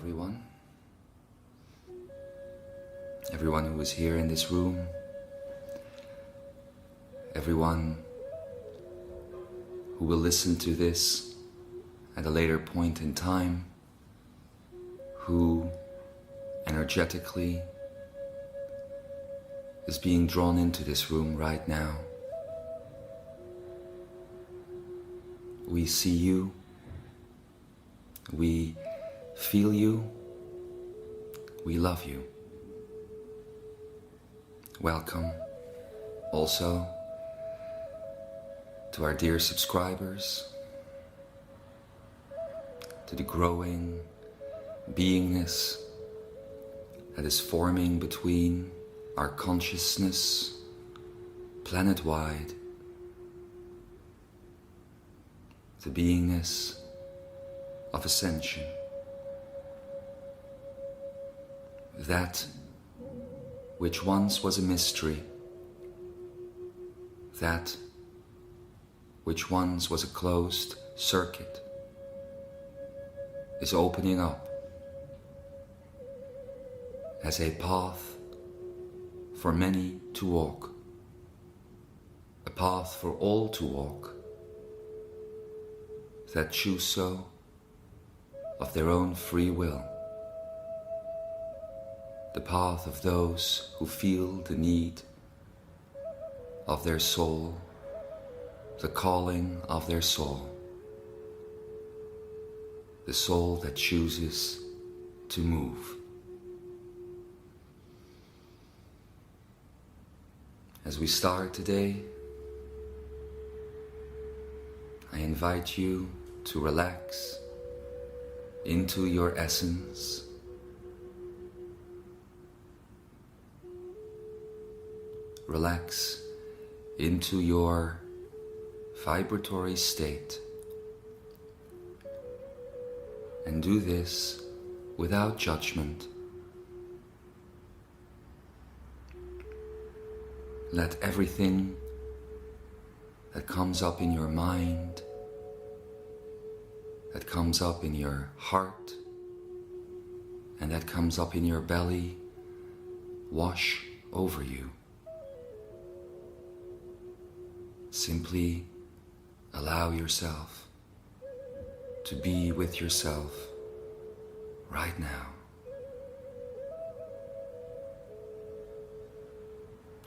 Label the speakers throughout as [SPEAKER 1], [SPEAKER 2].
[SPEAKER 1] everyone. Everyone who is here in this room. Everyone who will listen to this at a later point in time, who energetically is being drawn into this room right now. We see you, we feel you, we love you. Welcome also to our dear subscribers, to the growing beingness that is forming between our consciousness planet-wide, the beingness of ascension, that which once was a mystery, that which once was a closed circuit, is opening up as a path for many to walk, a path for all to walk, that choose so of their own free will, the path of those who feel the need of their soul, the calling of their soul, the soul that chooses to move. As we start today, I invite you to relax into your essence, relax into your vibratory state, and do this without judgment. Let everything that comes up in your mind, that comes up in your heart, and that comes up in your belly, wash over you. Simply allow yourself to be with yourself right now.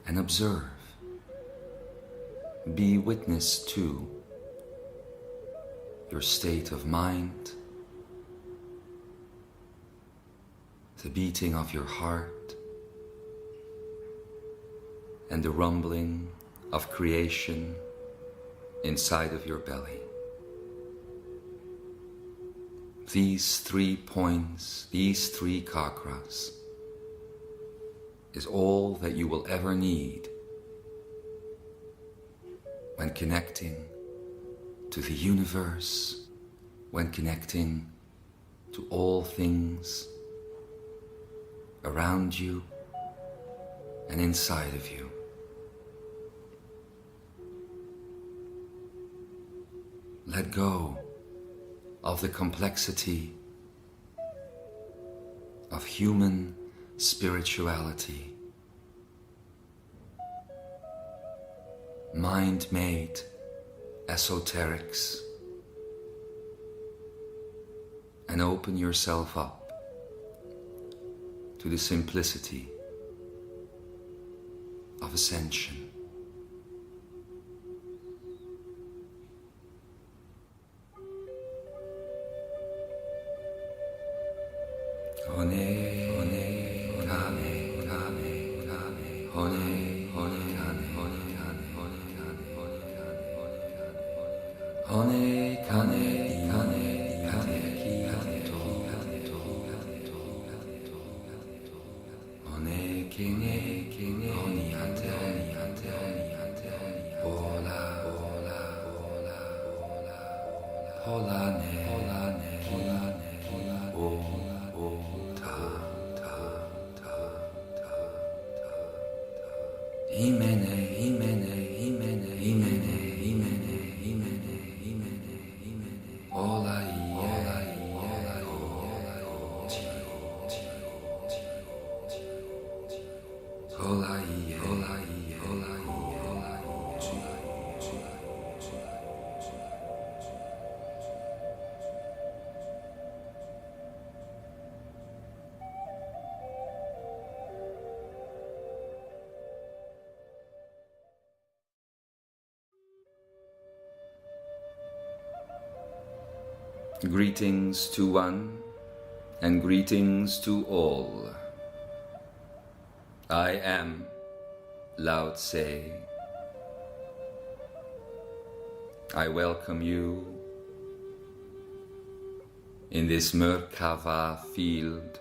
[SPEAKER 1] And observe, be witness to your state of mind, the beating of your heart, and the rumbling of creation inside of your belly. These 3 points, these 3 chakras, is all that you will ever need when connecting to the universe, when connecting to all things around you and inside of you. Let go of the complexity of human spirituality, mind-made esoterics, and open yourself up to the simplicity of ascension. Ola, Greetings to one and greetings to all. I am Lao Tse. I welcome you in this Merkava field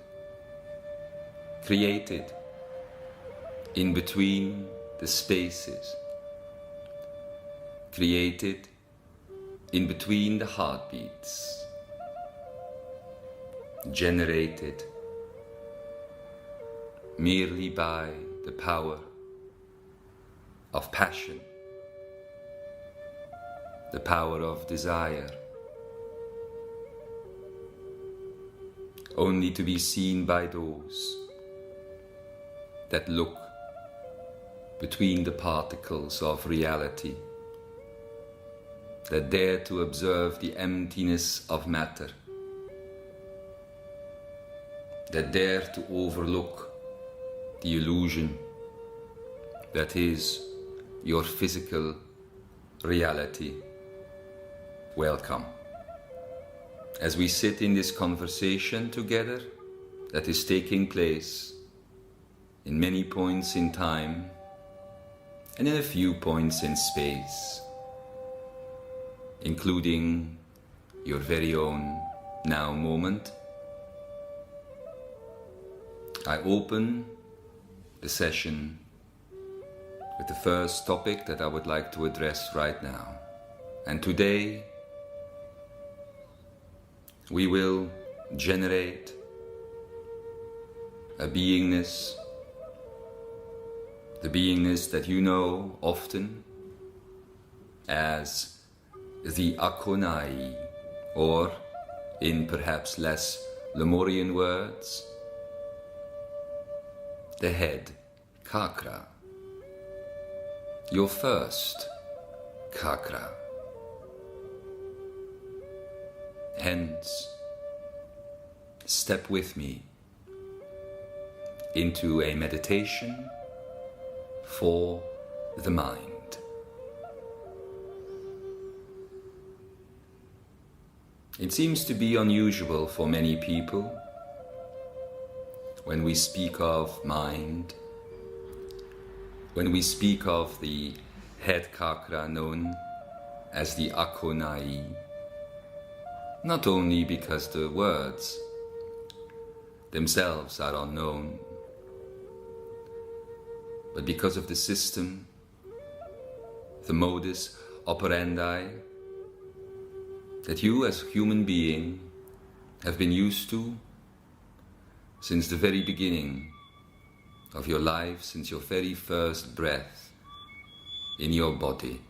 [SPEAKER 1] created in between the spaces, created in between the heartbeats, generated merely by the power of passion, the power of desire, only to be seen by those that look between the particles of reality, that dare to observe the emptiness of matter, that dare to overlook the illusion that is your physical reality. Welcome. As we sit in this conversation together that is taking place in many points in time and in a few points in space, including your very own now moment, I open the session with the first topic that I would like to address right now. And today we will generate a beingness, the beingness that you know often as the Akonai, or in perhaps less Lemurian words, the head chakra, your first chakra. Hence, step with me into a meditation for the mind. It seems to be unusual for many people when we speak of mind, when we speak of the head chakra known as the Akonai, not only because the words themselves are unknown, but because of the system, the modus operandi that you as a human being have been used to since the very beginning of your life, since your very first breath in your body.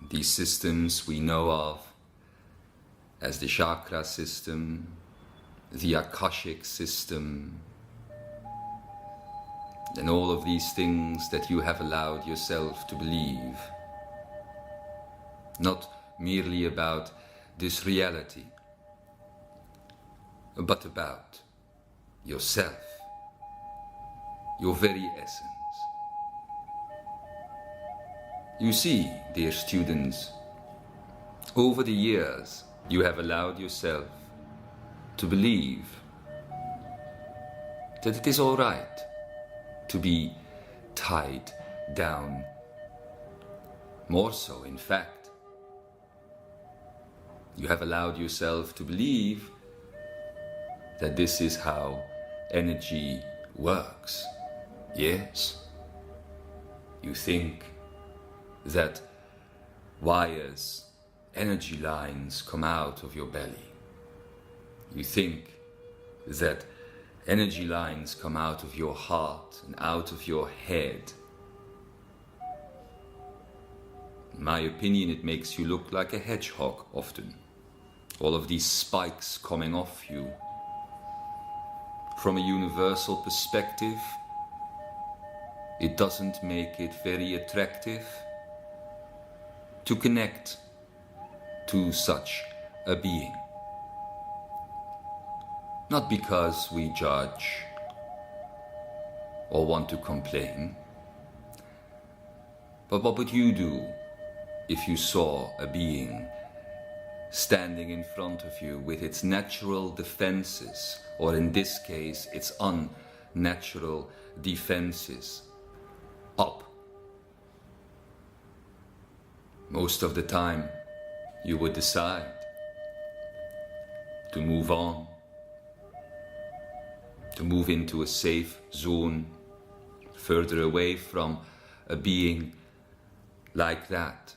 [SPEAKER 1] These systems we know of as the chakra system, the Akashic system, and all of these things that you have allowed yourself to believe, not merely about this reality, but about yourself, your very essence. You see, dear students, over the years you have allowed yourself to believe that it is all right to be tied down. More so, in fact, you have allowed yourself to believe that this is how energy works. Yes, you think that wires, energy lines come out of your belly. You think that energy lines come out of your heart and out of your head. In my opinion, it makes you look like a hedgehog often. All of these spikes coming off you. From a universal perspective, it doesn't make it very attractive to connect to such a being. Not because we judge or want to complain, but what would you do if you saw a being standing in front of you with its natural defenses, or in this case, its unnatural defenses, up. Most of the time, you would decide to move on, to move into a safe zone, further away from a being like that.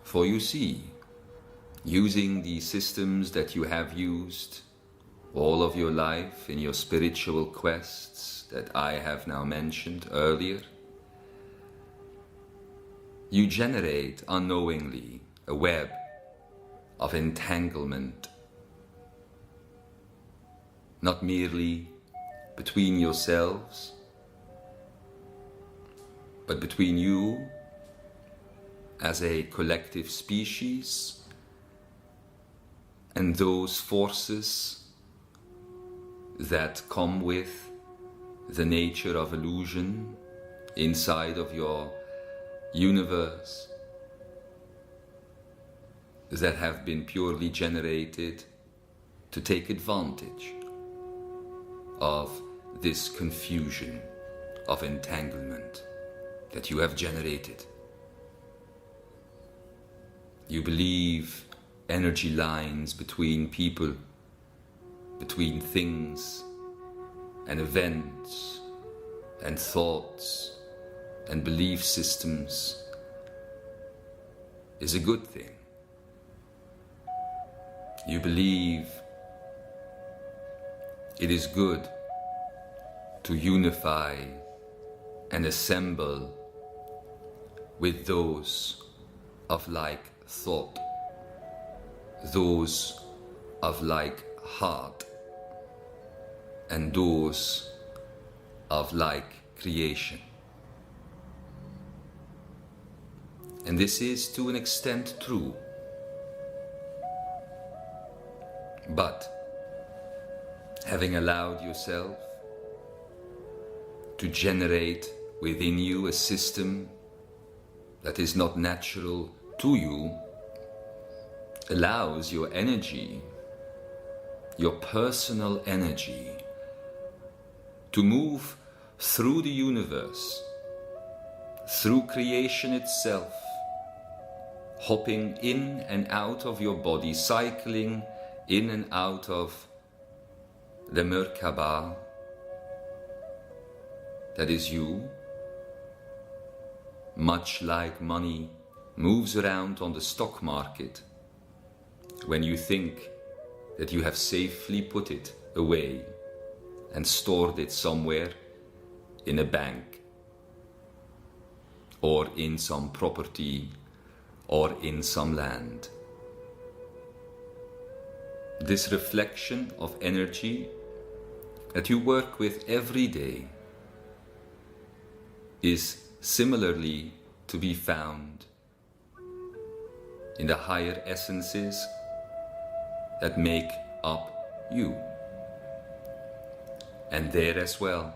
[SPEAKER 1] For you see, using the systems that you have used all of your life in your spiritual quests that I have now mentioned earlier, you generate unknowingly a web of entanglement, not merely between yourselves, but between you as a collective species and those forces that come with the nature of illusion inside of your universe, that have been purely generated to take advantage of this confusion of entanglement that you have generated. You believe energy lines between people, between things and events and thoughts and belief systems is a good thing. You believe it is good to unify and assemble with those of like thought, those of like heart, and those of like creation. And this is to an extent true. But having allowed yourself to generate within you a system that is not natural to you, allows your energy, your personal energy, to move through the universe, through creation itself, hopping in and out of your body, cycling in and out of the Merkaba, that is you, much like money moves around on the stock market when you think that you have safely put it away and stored it somewhere in a bank or in some property or in some land. This reflection of energy that you work with every day is similarly to be found in the higher essences that make up you. And there as well,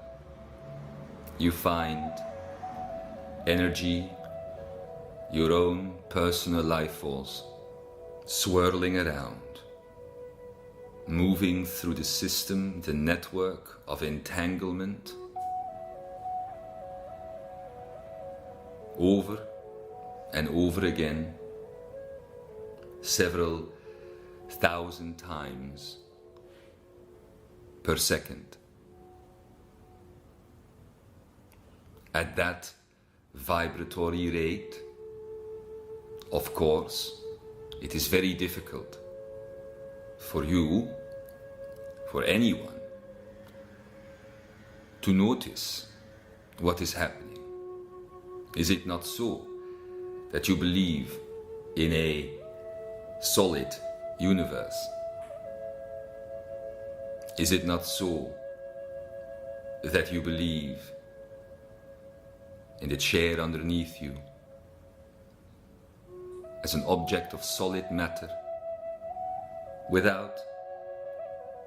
[SPEAKER 1] you find energy, your own personal life force, swirling around, moving through the system, the network of entanglement, over and over again, several thousand times per second. At that vibratory rate, of course, it is very difficult for you, for anyone, to notice what is happening. Is it not so that you believe in a solid universe? Is it not so that you believe in the chair underneath you as an object of solid matter, without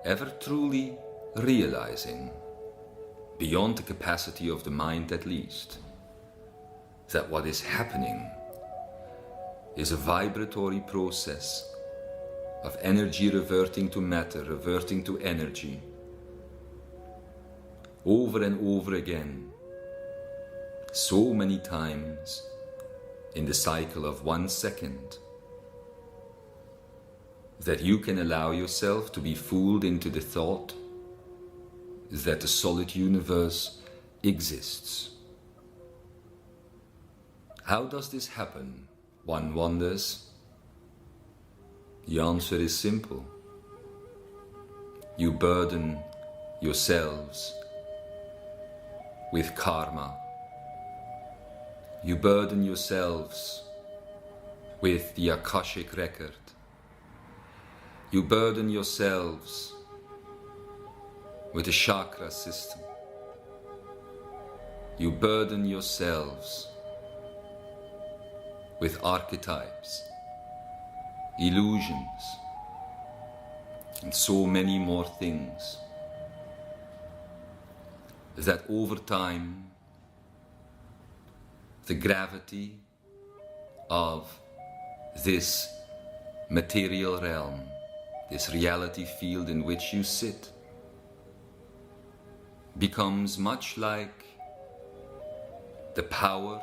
[SPEAKER 1] ever truly realizing, beyond the capacity of the mind at least, that what is happening is a vibratory process of energy reverting to matter, reverting to energy, over and over again, so many times in the cycle of 1 second, that you can allow yourself to be fooled into the thought that the solid universe exists. How does this happen? One wonders. The answer is simple. You burden yourselves with karma. You burden yourselves with the Akashic record. You burden yourselves with the chakra system. You burden yourselves with archetypes, illusions, and so many more things that over time the gravity of this material realm, this reality field in which you sit, becomes much like the power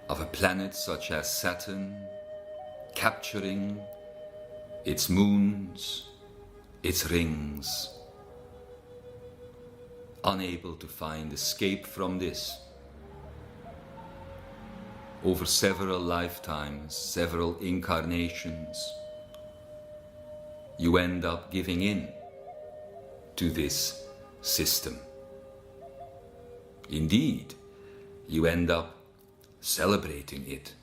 [SPEAKER 1] of a planet such as Saturn, capturing its moons, its rings, unable to find escape from this. Over several lifetimes, several incarnations, you end up giving in to this system. Indeed, you end up celebrating it,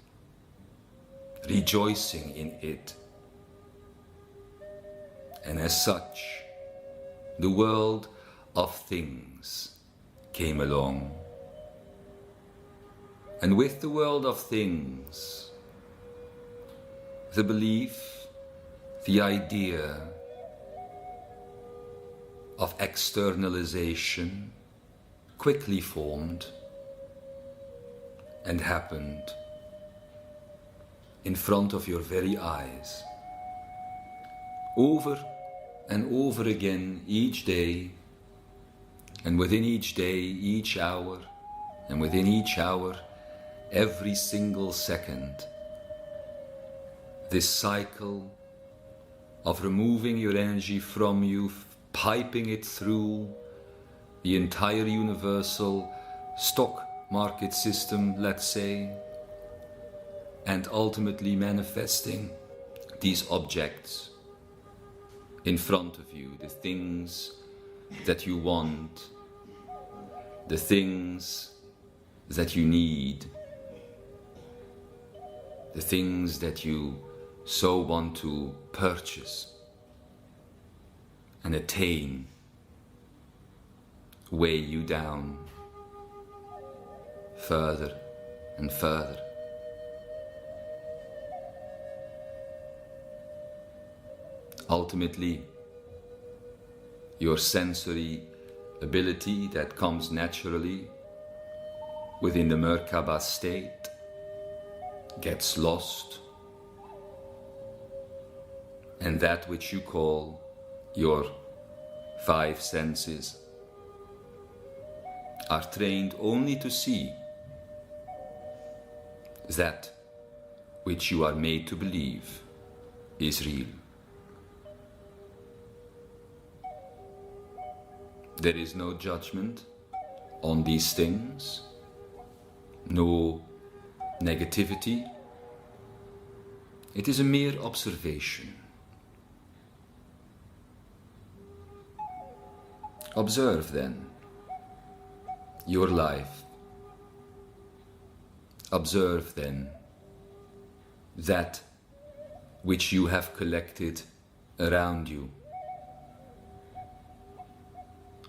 [SPEAKER 1] rejoicing in it. And as such, the world of things came along. And with the world of things, the belief, the idea of externalization quickly formed and happened in front of your very eyes, over and over again each day, and within each day, each hour, and within each hour, every single second. This cycle of removing your energy from you, piping it through the entire universal stock market system, let's say, and ultimately manifesting these objects in front of you, the things that you want, the things that you need, the things that you so want to purchase and attain, weigh you down further and further. Ultimately, your sensory ability that comes naturally within the Merkaba state gets lost, and that which you call your 5 senses are trained only to see that which you are made to believe is real. There is no judgment on these things, no negativity. It is a mere observation. Observe then your life. Observe then that which you have collected around you.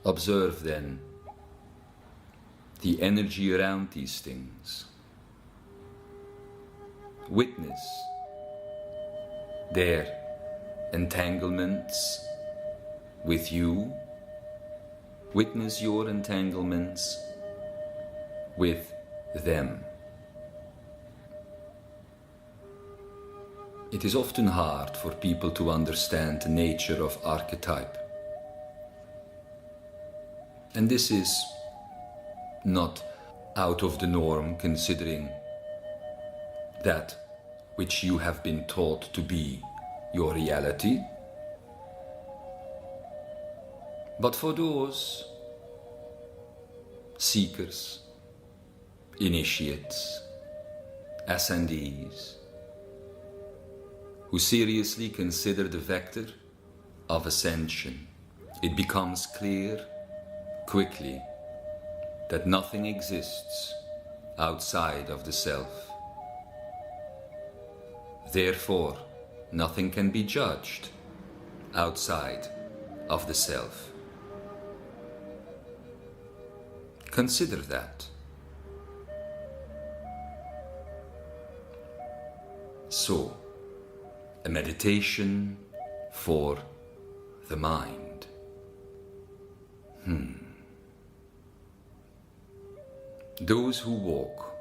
[SPEAKER 1] Observe then the energy around these things. Witness their entanglements with you. Witness your entanglements with them. It is often hard for people to understand the nature of archetype. And this is not out of the norm, considering that which you have been taught to be your reality. But for those seekers, initiates, ascendees, who seriously consider the vector of ascension, it becomes clear quickly that nothing exists outside of the self. Therefore, nothing can be judged outside of the self. Consider that. So, a meditation for the mind. Those who walk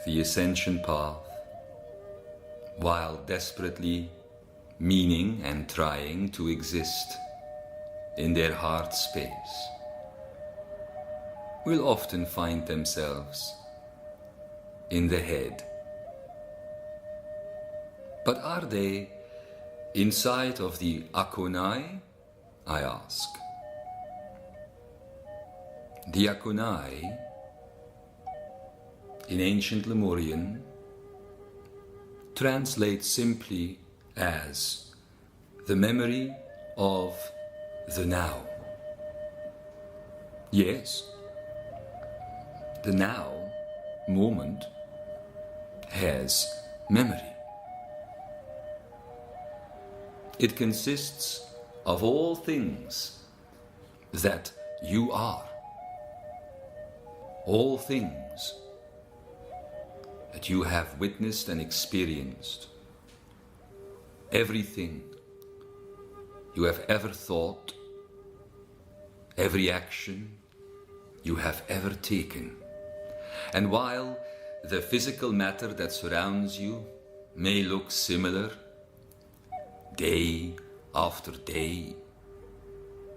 [SPEAKER 1] the ascension path while desperately meaning and trying to exist in their heart space will often find themselves in the head. But are they inside of the akonai? I ask. The akonai in ancient Lemurian translates simply as the memory of the now. Yes, the now moment has memory. It consists of all things that you are, all things that you have witnessed and experienced, everything you have ever thought, every action you have ever taken. And while the physical matter that surrounds you may look similar day after day,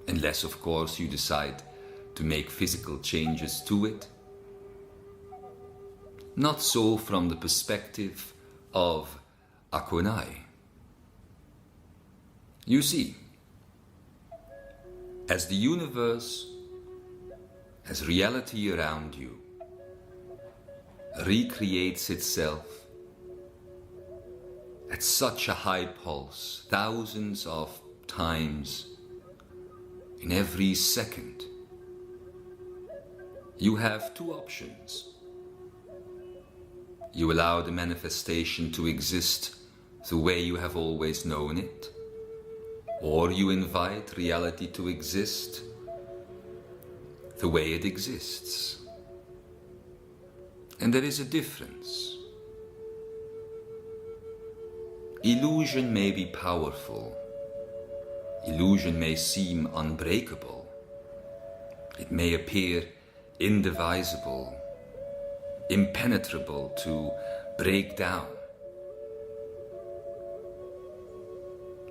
[SPEAKER 1] unless of course you decide to make physical changes to it, not so from the perspective of akonai. You see, as the universe, as reality around you recreates itself at such a high pulse, thousands of times in every second, you have two options. You allow the manifestation to exist the way you have always known it, or you invite reality to exist the way it exists. And there is a difference. Illusion may be powerful. Illusion may seem unbreakable. It may appear indivisible, impenetrable to break down.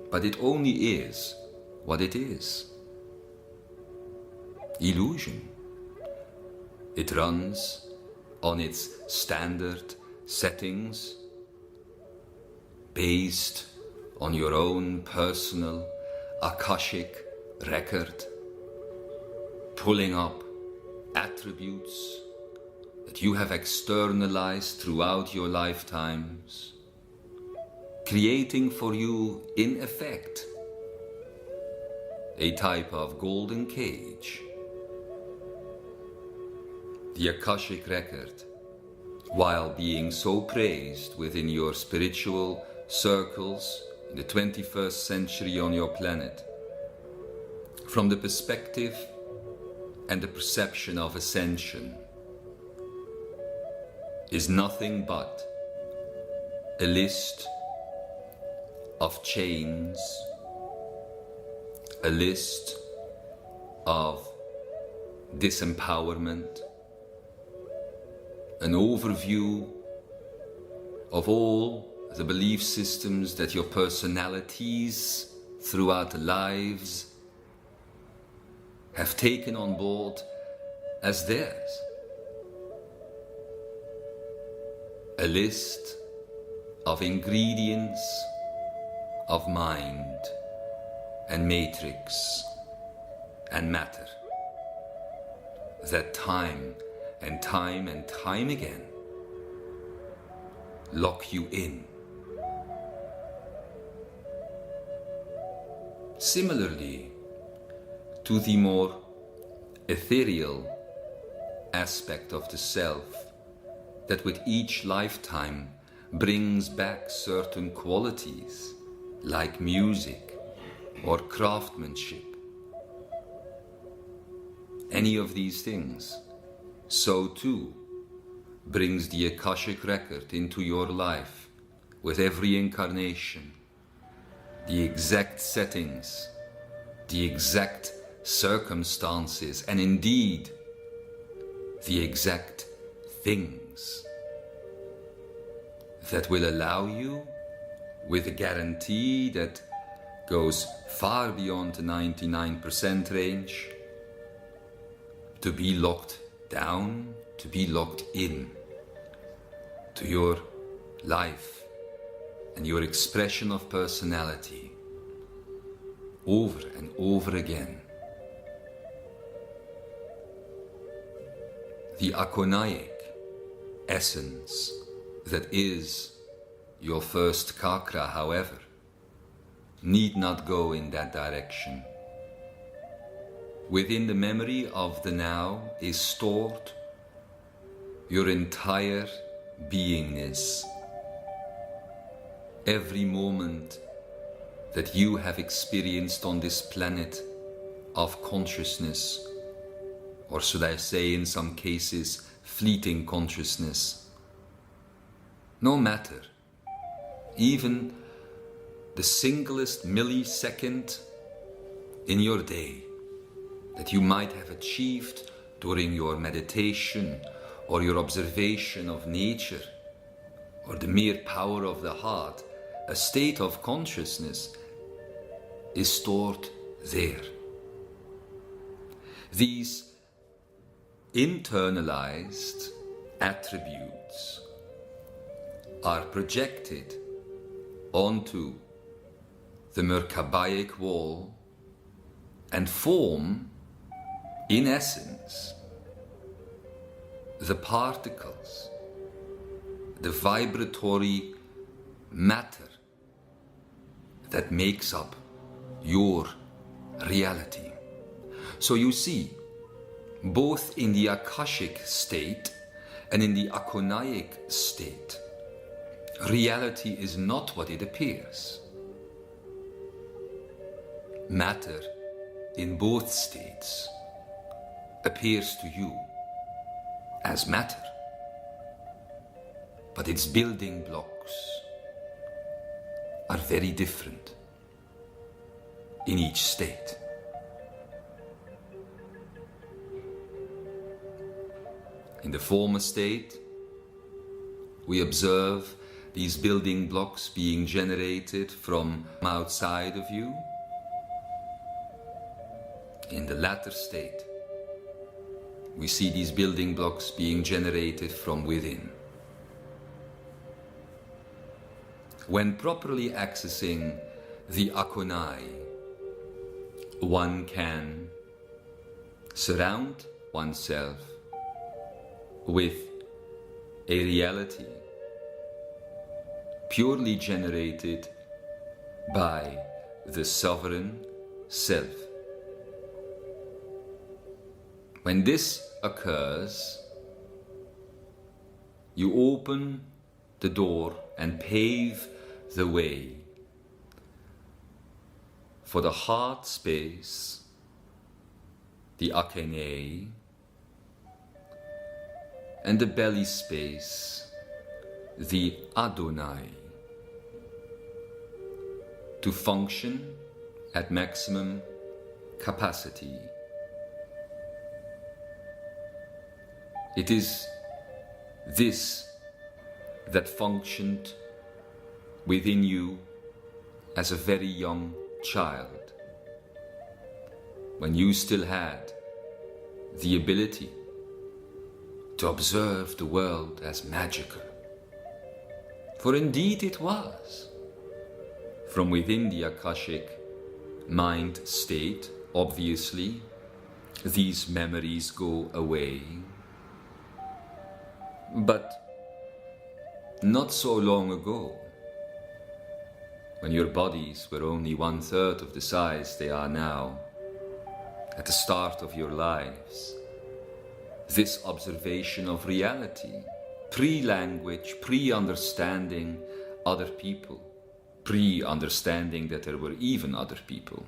[SPEAKER 1] But it only is what it is. Illusion. It runs on its standard settings, based on your own personal Akashic record, pulling up attributes that you have externalized throughout your lifetimes, creating for you, in effect, a type of golden cage. The Akashic record, while being so praised within your spiritual circles in the 21st century on your planet, from the perspective and the perception of ascension, is nothing but a list of chains, a list of disempowerment, an overview of all the belief systems that your personalities throughout the lives have taken on board as theirs. A list of ingredients of mind and matrix and matter that time and time and time again lock you in. Similarly to the more ethereal aspect of the self that with each lifetime brings back certain qualities like music or craftsmanship. Any of these things, so too brings the Akashic record into your life with every incarnation, the exact settings, the exact circumstances, and indeed the exact things that will allow you, with a guarantee that goes far beyond the 99% range, to be locked down, to be locked in to your life and your expression of personality over and over again. The akonaic essence that is your first kakra, however, need not go in that direction. Within the memory of the now is stored your entire beingness. Every moment that you have experienced on this planet of consciousness, or should I say in some cases, fleeting consciousness, no matter, even the singlest millisecond in your day that you might have achieved during your meditation or your observation of nature or the mere power of the heart, a state of consciousness is stored there. These internalized attributes are projected onto the Merkabaic wall and form, in essence, the particles, the vibratory matter that makes up your reality. So you see, both in the Akashic state and in the Akonaic state, reality is not what it appears. Matter in both states appears to you as matter, but its building blocks are very different in each state. In the former state, we observe these building blocks being generated from outside of you. In the latter state, we see these building blocks being generated from within. When properly accessing the Akonai, one can surround oneself with a reality purely generated by the sovereign self. When this occurs, you open the door and pave the way for the heart space, the Akene, and the belly space, the Adonai, to function at maximum capacity. It is this that functioned within you as a very young child, when you still had the ability to observe the world as magical. For indeed it was. From within the Akashic mind state, obviously, these memories go away. But not so long ago, when your bodies were only 1/3 of the size they are now, at the start of your lives, this observation of reality, pre-language, pre-understanding other people, pre-understanding that there were even other people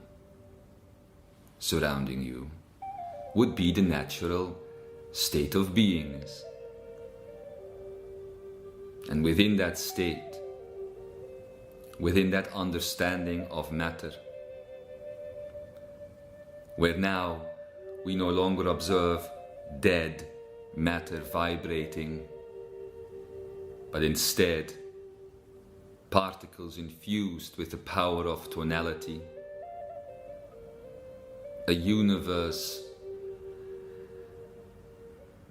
[SPEAKER 1] surrounding you, would be the natural state of beingness. And within that state, within that understanding of matter, where now we no longer observe dead matter vibrating, but instead particles infused with the power of tonality, a universe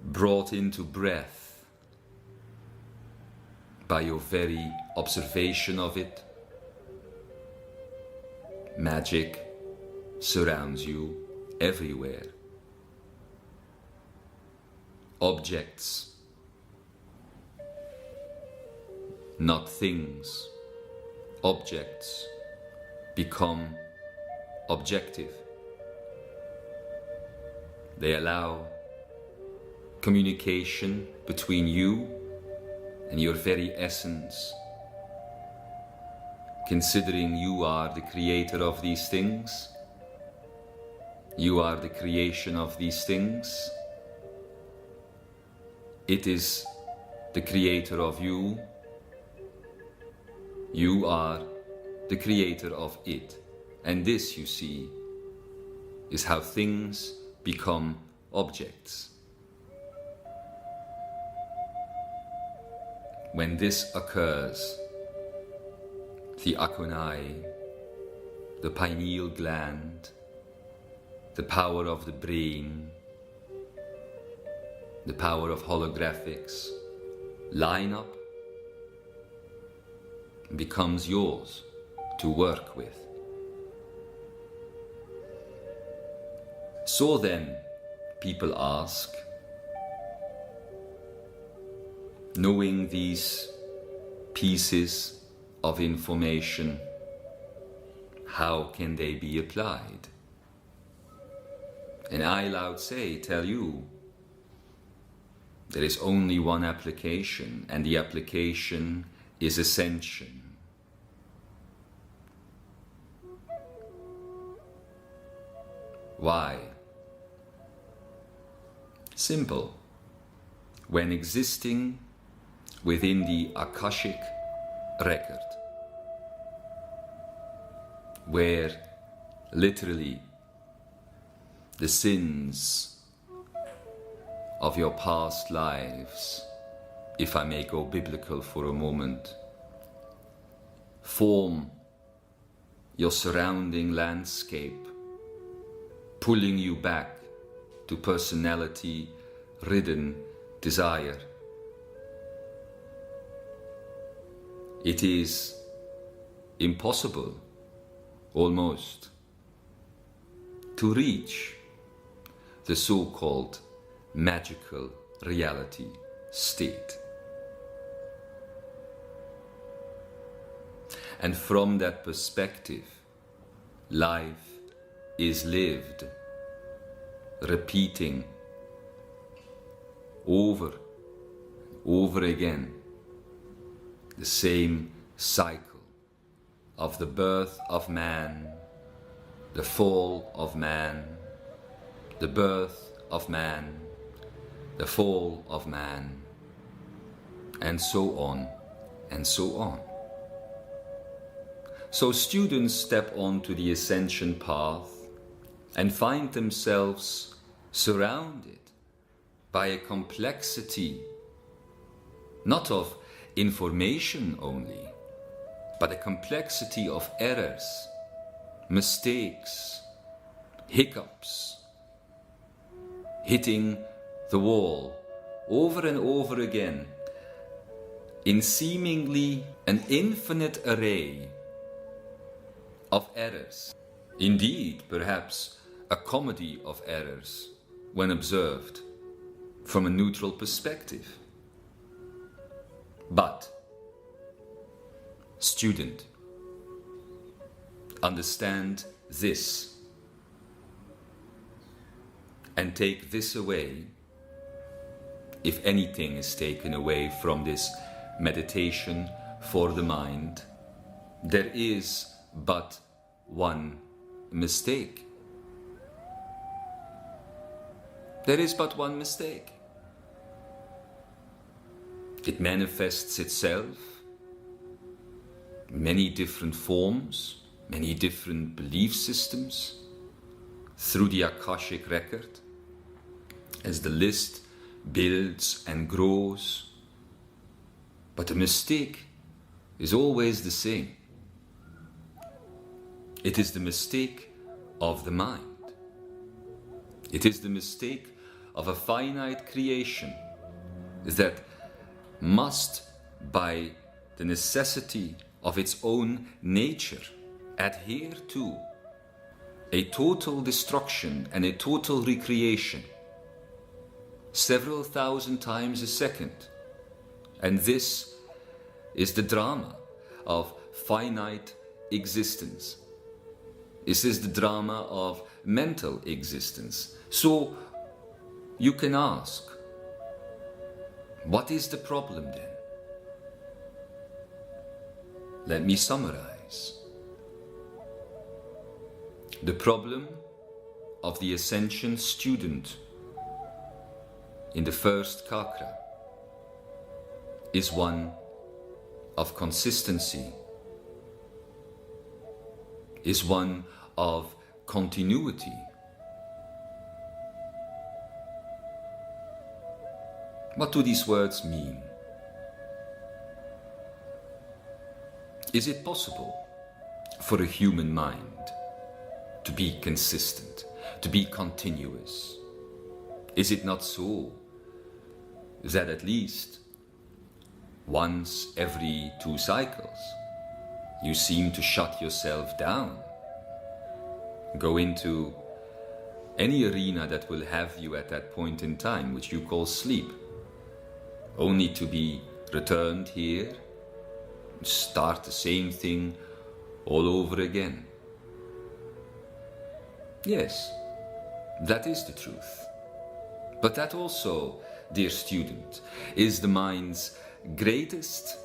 [SPEAKER 1] brought into breath by your very observation of it. Magic surrounds you everywhere. Objects, not things, objects become objective. They allow communication between you and your very essence. Considering you are the creator of these things, you are the creation of these things, it is the creator of you, you are the creator of it. And this, you see, is how things become objects. When this occurs, the akonai, the pineal gland, the power of the brain, the power of holographics line up, becomes yours to work with. So then, people ask, knowing these pieces of information, how can they be applied? And I, Lao Tse, tell you, there is only one application, and the application is ascension. Why? Simple. When existing within the Akashic record, where literally the sins of your past lives, if I may go biblical for a moment, form your surrounding landscape, pulling you back to personality-ridden desire. It is impossible, almost, to reach the so-called magical reality state. And from that perspective, life is lived, repeating over again the same cycle of the birth of man, the fall of man, the birth of man, the fall of man, and so on and so on. So students step onto the ascension path and find themselves surrounded by a complexity, not of information only, but a complexity of errors, mistakes, hiccups, hitting the wall over and over again in seemingly an infinite array of errors. Indeed, perhaps a comedy of errors when observed from a neutral perspective. But, student, understand this and take this away, if anything is taken away from this meditation for the mind. There is but one mistake. There is but one mistake. It manifests itself in many different forms, many different belief systems, through the Akashic record, as the list builds and grows. But the mistake is always the same. It is the mistake of the mind. It is the mistake of a finite creation that must, by the necessity of its own nature, adhere to a total destruction and a total recreation several thousand times a second. And this is the drama of finite existence. This is the drama of mental existence. So you can ask, what is the problem then? Let me summarize. The problem of the Ascension student in the first Kakra is one of consistency, is one of continuity. What do these words mean? Is it possible for a human mind to be consistent, to be continuous? Is it not so that at least once every 2 cycles you seem to shut yourself down, go into any arena that will have you at that point in time, which you call sleep, only to be returned here, start the same thing all over again? Yes, that is the truth. But that also, dear student, is the mind's greatest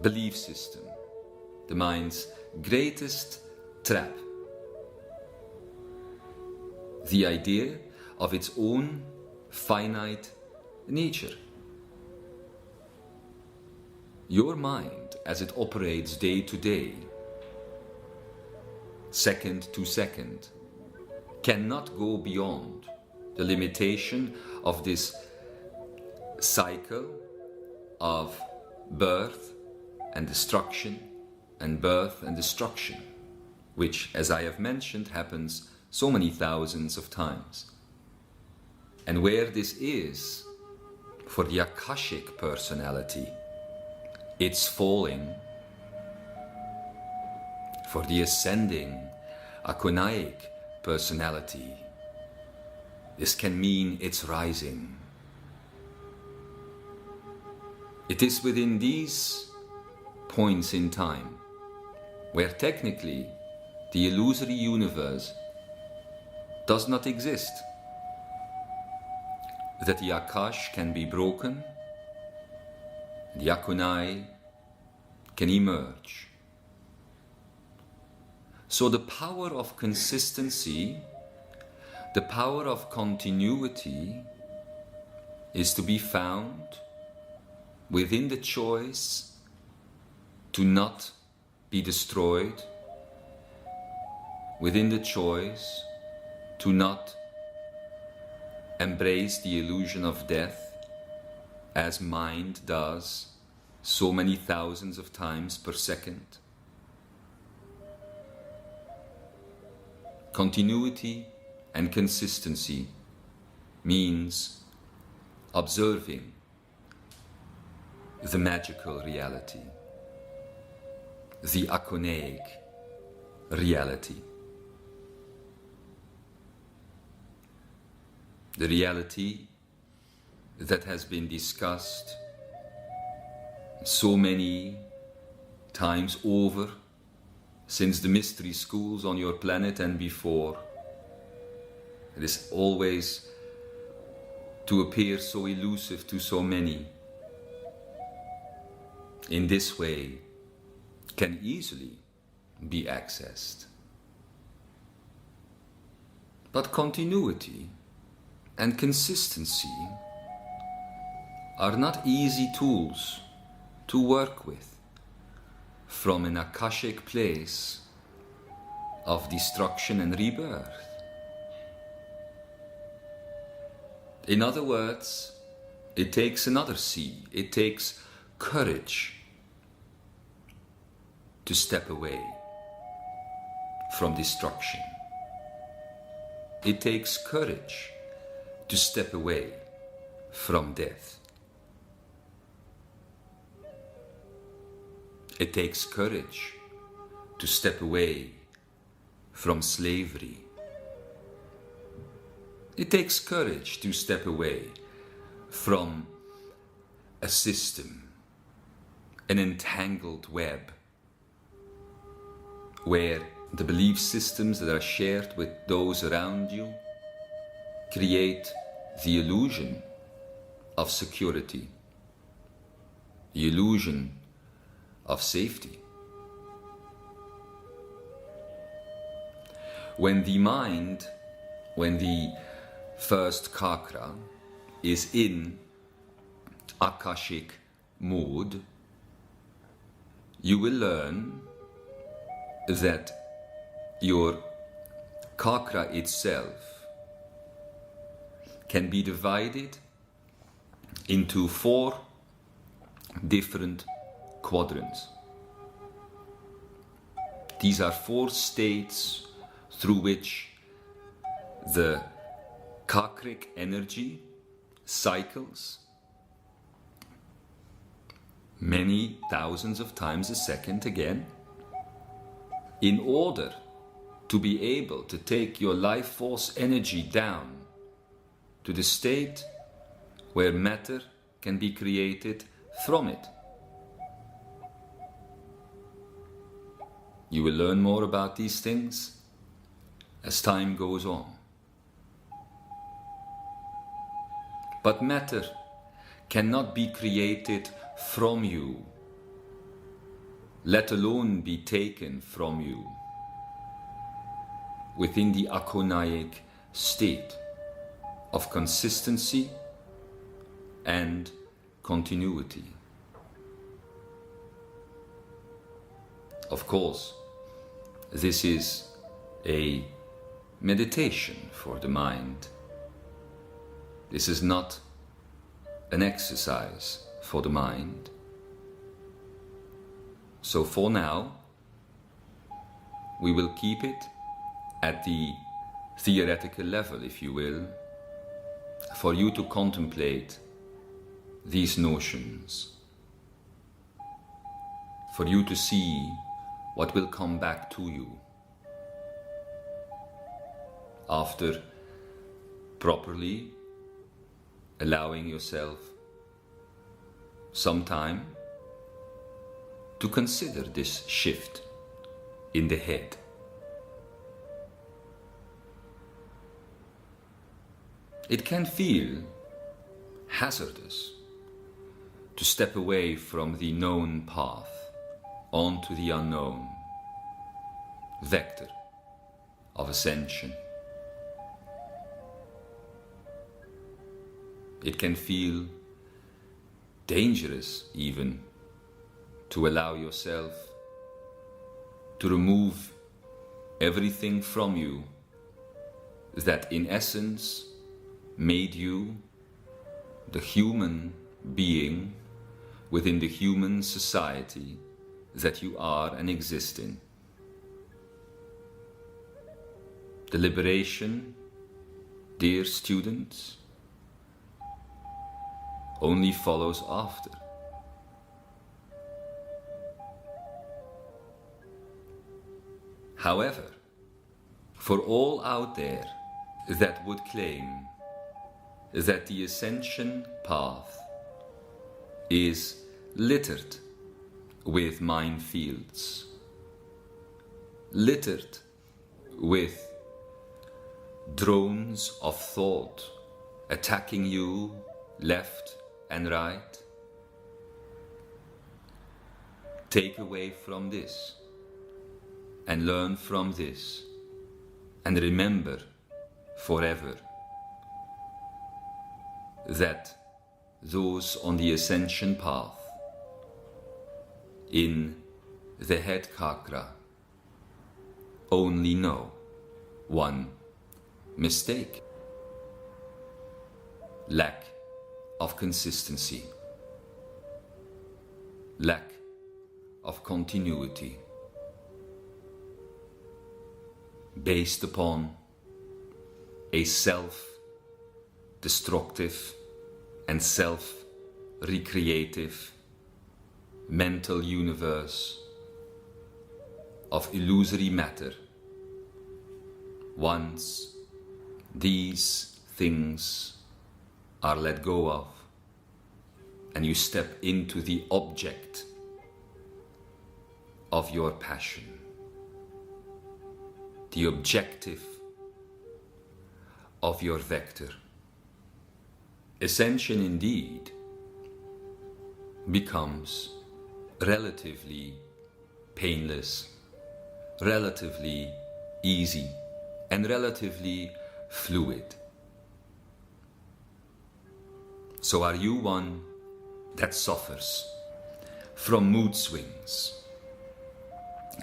[SPEAKER 1] belief system, the mind's greatest trap. The idea of its own finite nature. Your mind, as it operates day to day, second to second, cannot go beyond the limitation of this cycle of birth and destruction and birth and destruction, which, as I have mentioned, happens so many thousands of times. And where this is, for the Akashic personality, it's falling. For the ascending Akonaic personality, this can mean it's rising. It is within these points in time where technically the illusory universe does not exist, that the Akash can be broken, the Akonai can emerge. So the power of consistency, the power of continuity, is to be found within the choice to not be destroyed, within the choice to not embrace the illusion of death as mind does so many thousands of times per second. Continuity and consistency means observing the magical reality, the akonaic reality, the reality that has been discussed so many times over since the mystery schools on your planet and before. It is always to appear so elusive to so many. In this way, can easily be accessed. But continuity and consistency are not easy tools to work with from an akashic place of destruction and rebirth. In other words, it takes another C. It takes courage to step away from destruction. It takes courage to step away from death. It takes courage to step away from slavery. It takes courage to step away from a system, an entangled web, where the belief systems that are shared with those around you create the illusion of security, the illusion of safety. When the mind, when the first chakra is in akashic mode, you will learn that your chakra itself can be divided into 4 different quadrants. These are 4 states through which the chakric energy cycles many thousands of times a second again, in order to be able to take your life force energy down to the state where matter can be created from it. You will learn more about these things as time goes on. But matter cannot be created from you, let alone be taken from you, within the akonaic state of consistency and continuity. Of course, this is a meditation for the mind. This is not an exercise for the mind. So for now, we will keep it at the theoretical level, if you will, for you to contemplate these notions, for you to see what will come back to you after properly allowing yourself some time to consider this shift in the head. It can feel hazardous to step away from the known path onto the unknown vector of ascension. It can feel dangerous even to allow yourself to remove everything from you that in essence made you the human being within the human society that you are and exist in. The liberation, dear students, only follows after. However, for all out there that would claim that the ascension path is littered with minefields, littered with drones of thought attacking you left and right, take away from this and learn from this, and remember forever that those on the ascension path, in the head chakra, only know one mistake: lack of consistency, lack of continuity, based upon a self-destructive and self-recreative mental universe of illusory matter. Once these things are let go of and you step into the object of your passion, the objective of your vector, ascension indeed becomes relatively painless, relatively easy, and relatively fluid. So are you one that suffers from mood swings?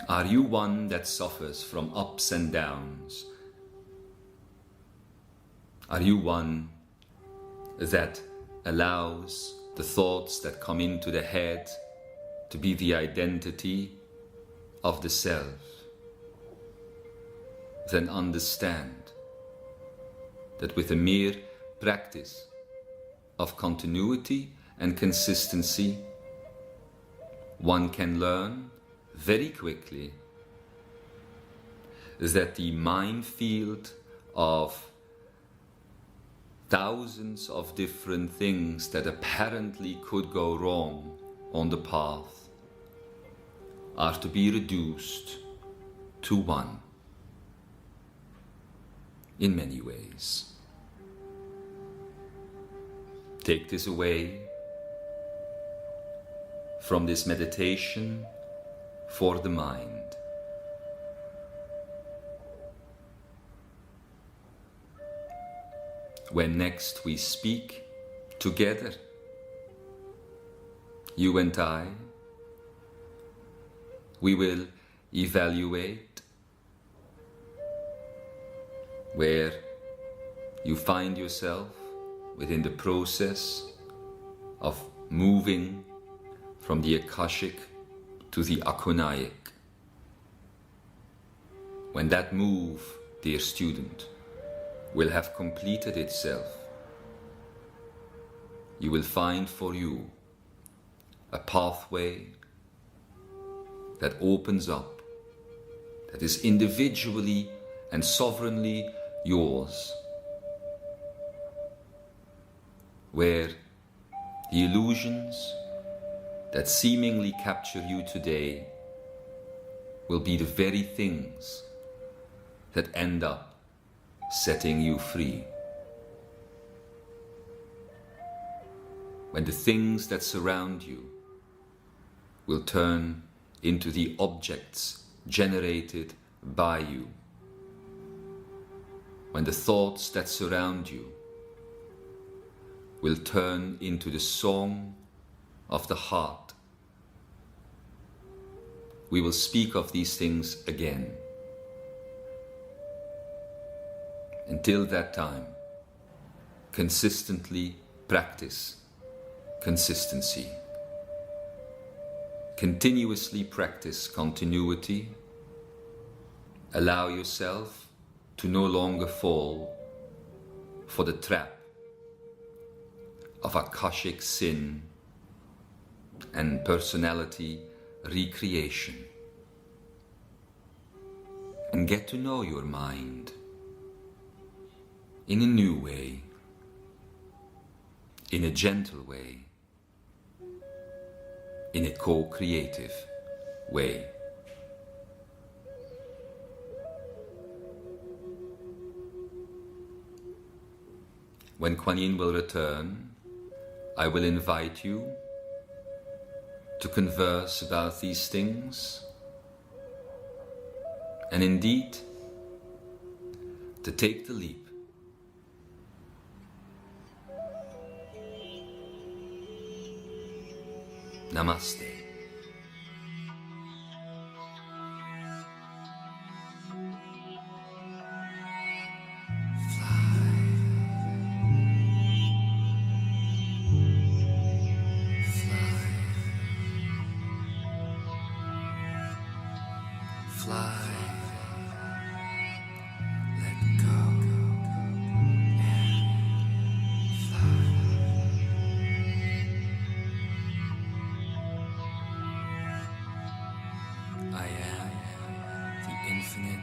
[SPEAKER 1] Are you one that suffers from ups and downs? Are you one that allows the thoughts that come into the head to be the identity of the self? Then understand that with a mere practice of continuity and consistency, one can learn very quickly that the minefield of thousands of different things that apparently could go wrong on the path are to be reduced to one in many ways. Take this away from this meditation for the mind. When next we speak together, you and I, we will evaluate where you find yourself within the process of moving from the Akashic to the Akonaic. When that move, dear student, will have completed itself, you will find for you a pathway that opens up, that is individually and sovereignly yours, where the illusions that seemingly capture you today will be the very things that end up setting you free. When the things that surround you will turn into the objects generated by you. When the thoughts that surround you will turn into the song of the heart. We will speak of these things again. Until that time, consistently practice consistency. Continuously practice continuity. Allow yourself to no longer fall for the trap of Akashic sin and personality recreation. And get to know your mind in a new way, in a gentle way, in a co-creative way. When Kuan Yin will return, I will invite you to converse about these things, and indeed to take the leap. Namaste.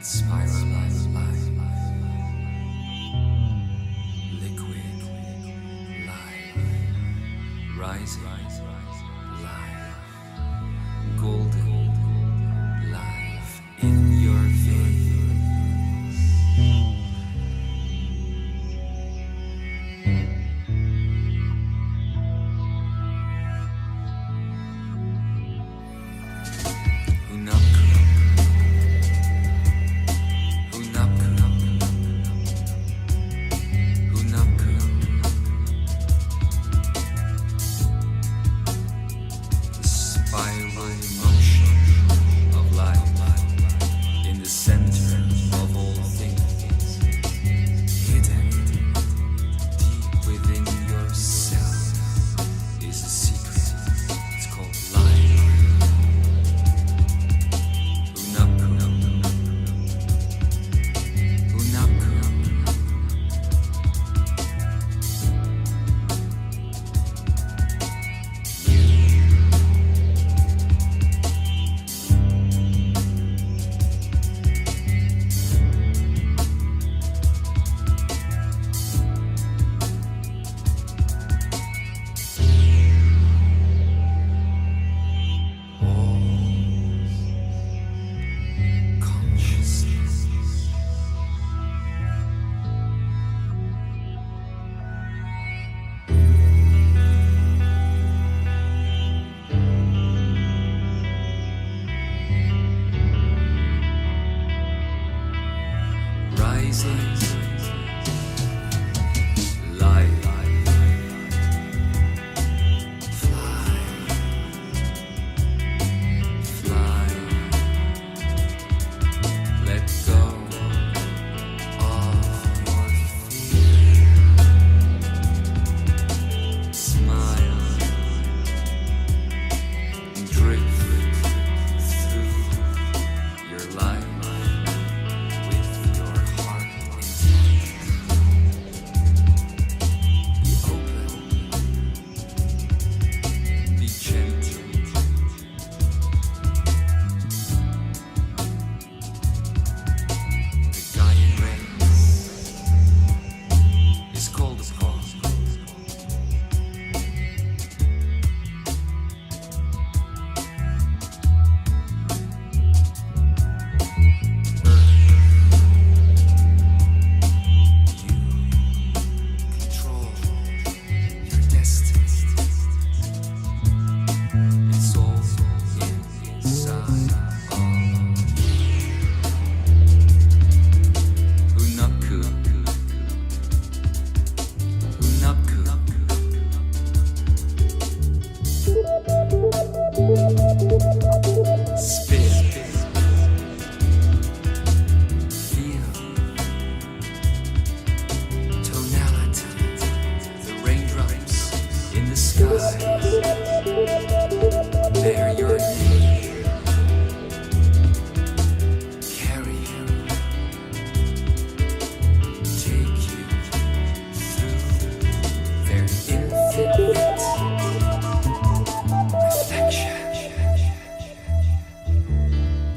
[SPEAKER 1] Spiral of life, liquid life, rising life, golden life in your veins. Life with your heart.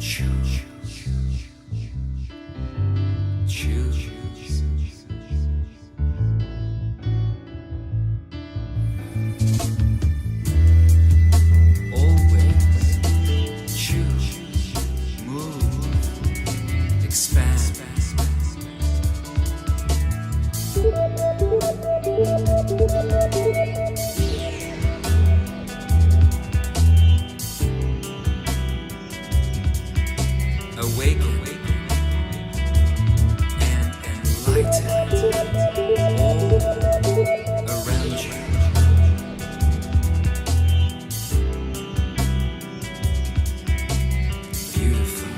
[SPEAKER 1] Choose. Choose. Always choose. Move. Expand. Awaken and enlighten all around you. Beautiful.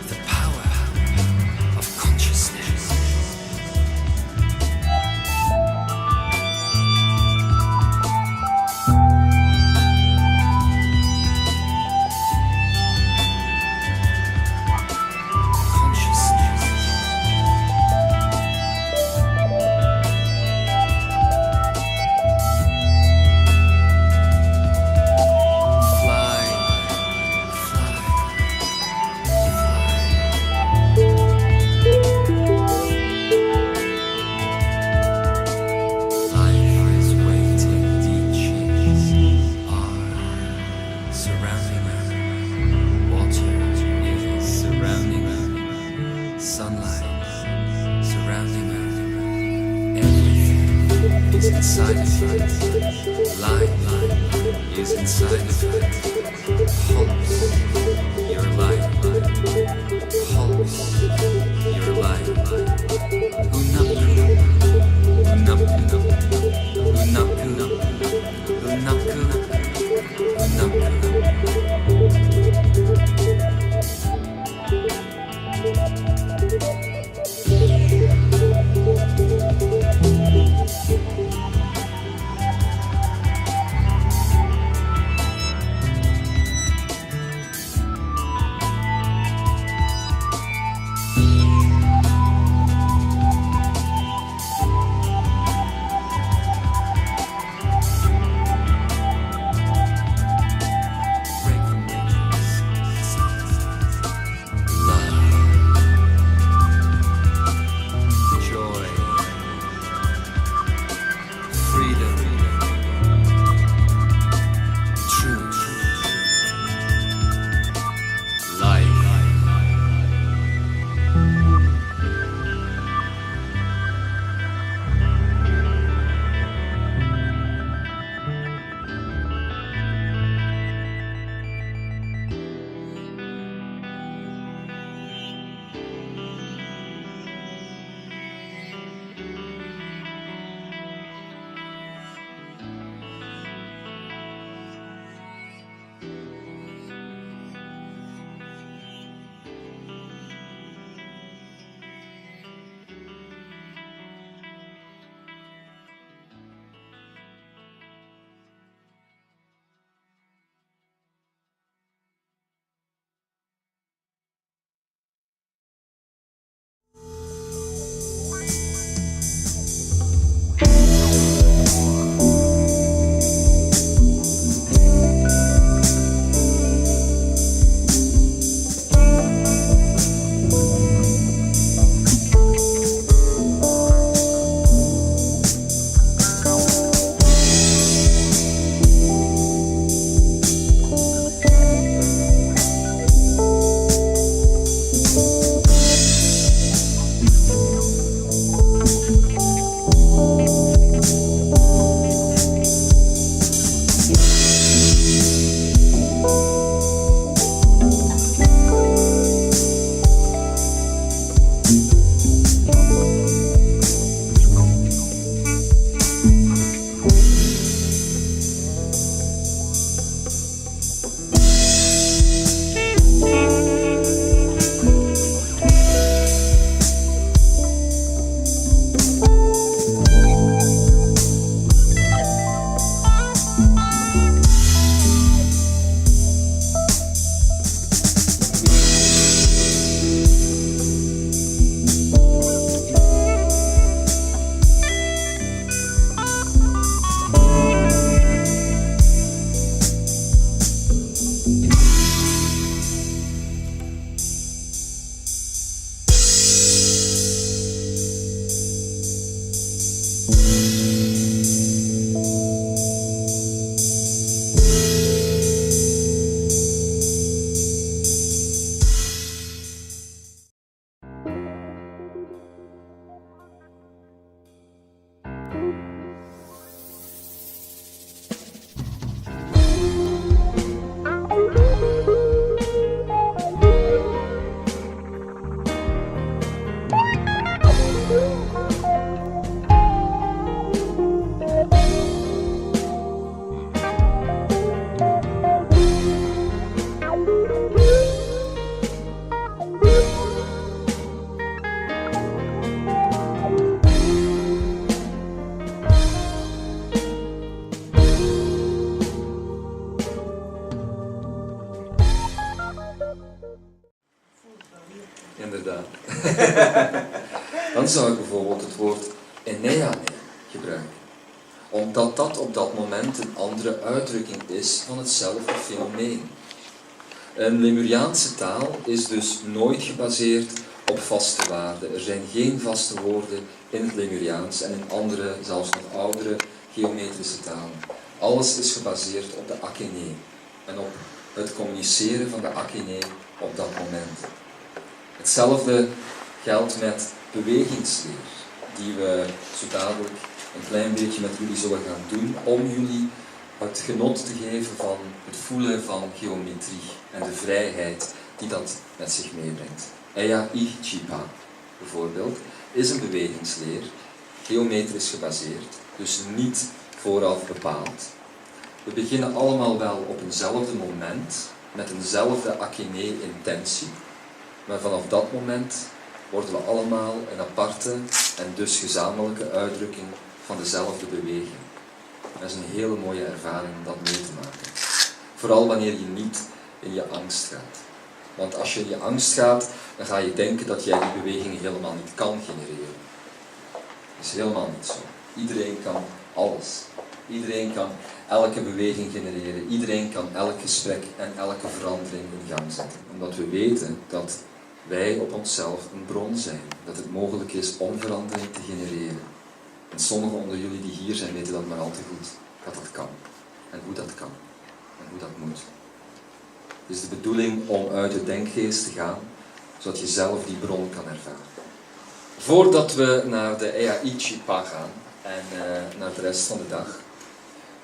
[SPEAKER 1] The power of consciousness. Inside of you, life is inside of you. Pulse your life, pulse your life. Unaku, unaku, unaku, unaku,
[SPEAKER 2] bijvoorbeeld het woord enea gebruiken. Omdat dat op dat moment een andere uitdrukking is van hetzelfde fenomeen. Een Lemuriaanse taal is dus nooit gebaseerd op vaste waarden. Er zijn geen vaste woorden in het Lemuriaans en in andere, zelfs nog oudere geometrische talen. Alles is gebaseerd op de akene en op het communiceren van de akene op dat moment. Hetzelfde geldt met bewegingsleer, die we zo dadelijk een klein beetje met jullie zullen gaan doen, om jullie het genot te geven van het voelen van geometrie en de vrijheid die dat met zich meebrengt. Eya I Chipa, bijvoorbeeld, is een bewegingsleer, geometrisch gebaseerd, dus niet vooraf bepaald. We beginnen allemaal wel op eenzelfde moment, met eenzelfde akene-intentie, maar vanaf dat moment worden we allemaal een aparte en dus gezamenlijke uitdrukking van dezelfde beweging. Dat is een hele mooie ervaring om dat mee te maken. Vooral wanneer je niet in je angst gaat. Want als je in je angst gaat, dan ga je denken dat jij die bewegingen helemaal niet kan genereren. Dat is helemaal niet zo. Iedereen kan alles. Iedereen kan elke beweging genereren. Iedereen kan elk gesprek en elke verandering in gang zetten. Omdat we weten dat wij op onszelf een bron zijn. Dat het mogelijk is om verandering te genereren. En sommigen onder jullie die hier zijn weten dat maar al te goed. Dat dat kan. En hoe dat kan. En hoe dat moet. Het is de bedoeling om uit de denkgeest te gaan, zodat je zelf die bron kan ervaren. Voordat we naar de Ea Ichipa gaan en naar de rest van de dag,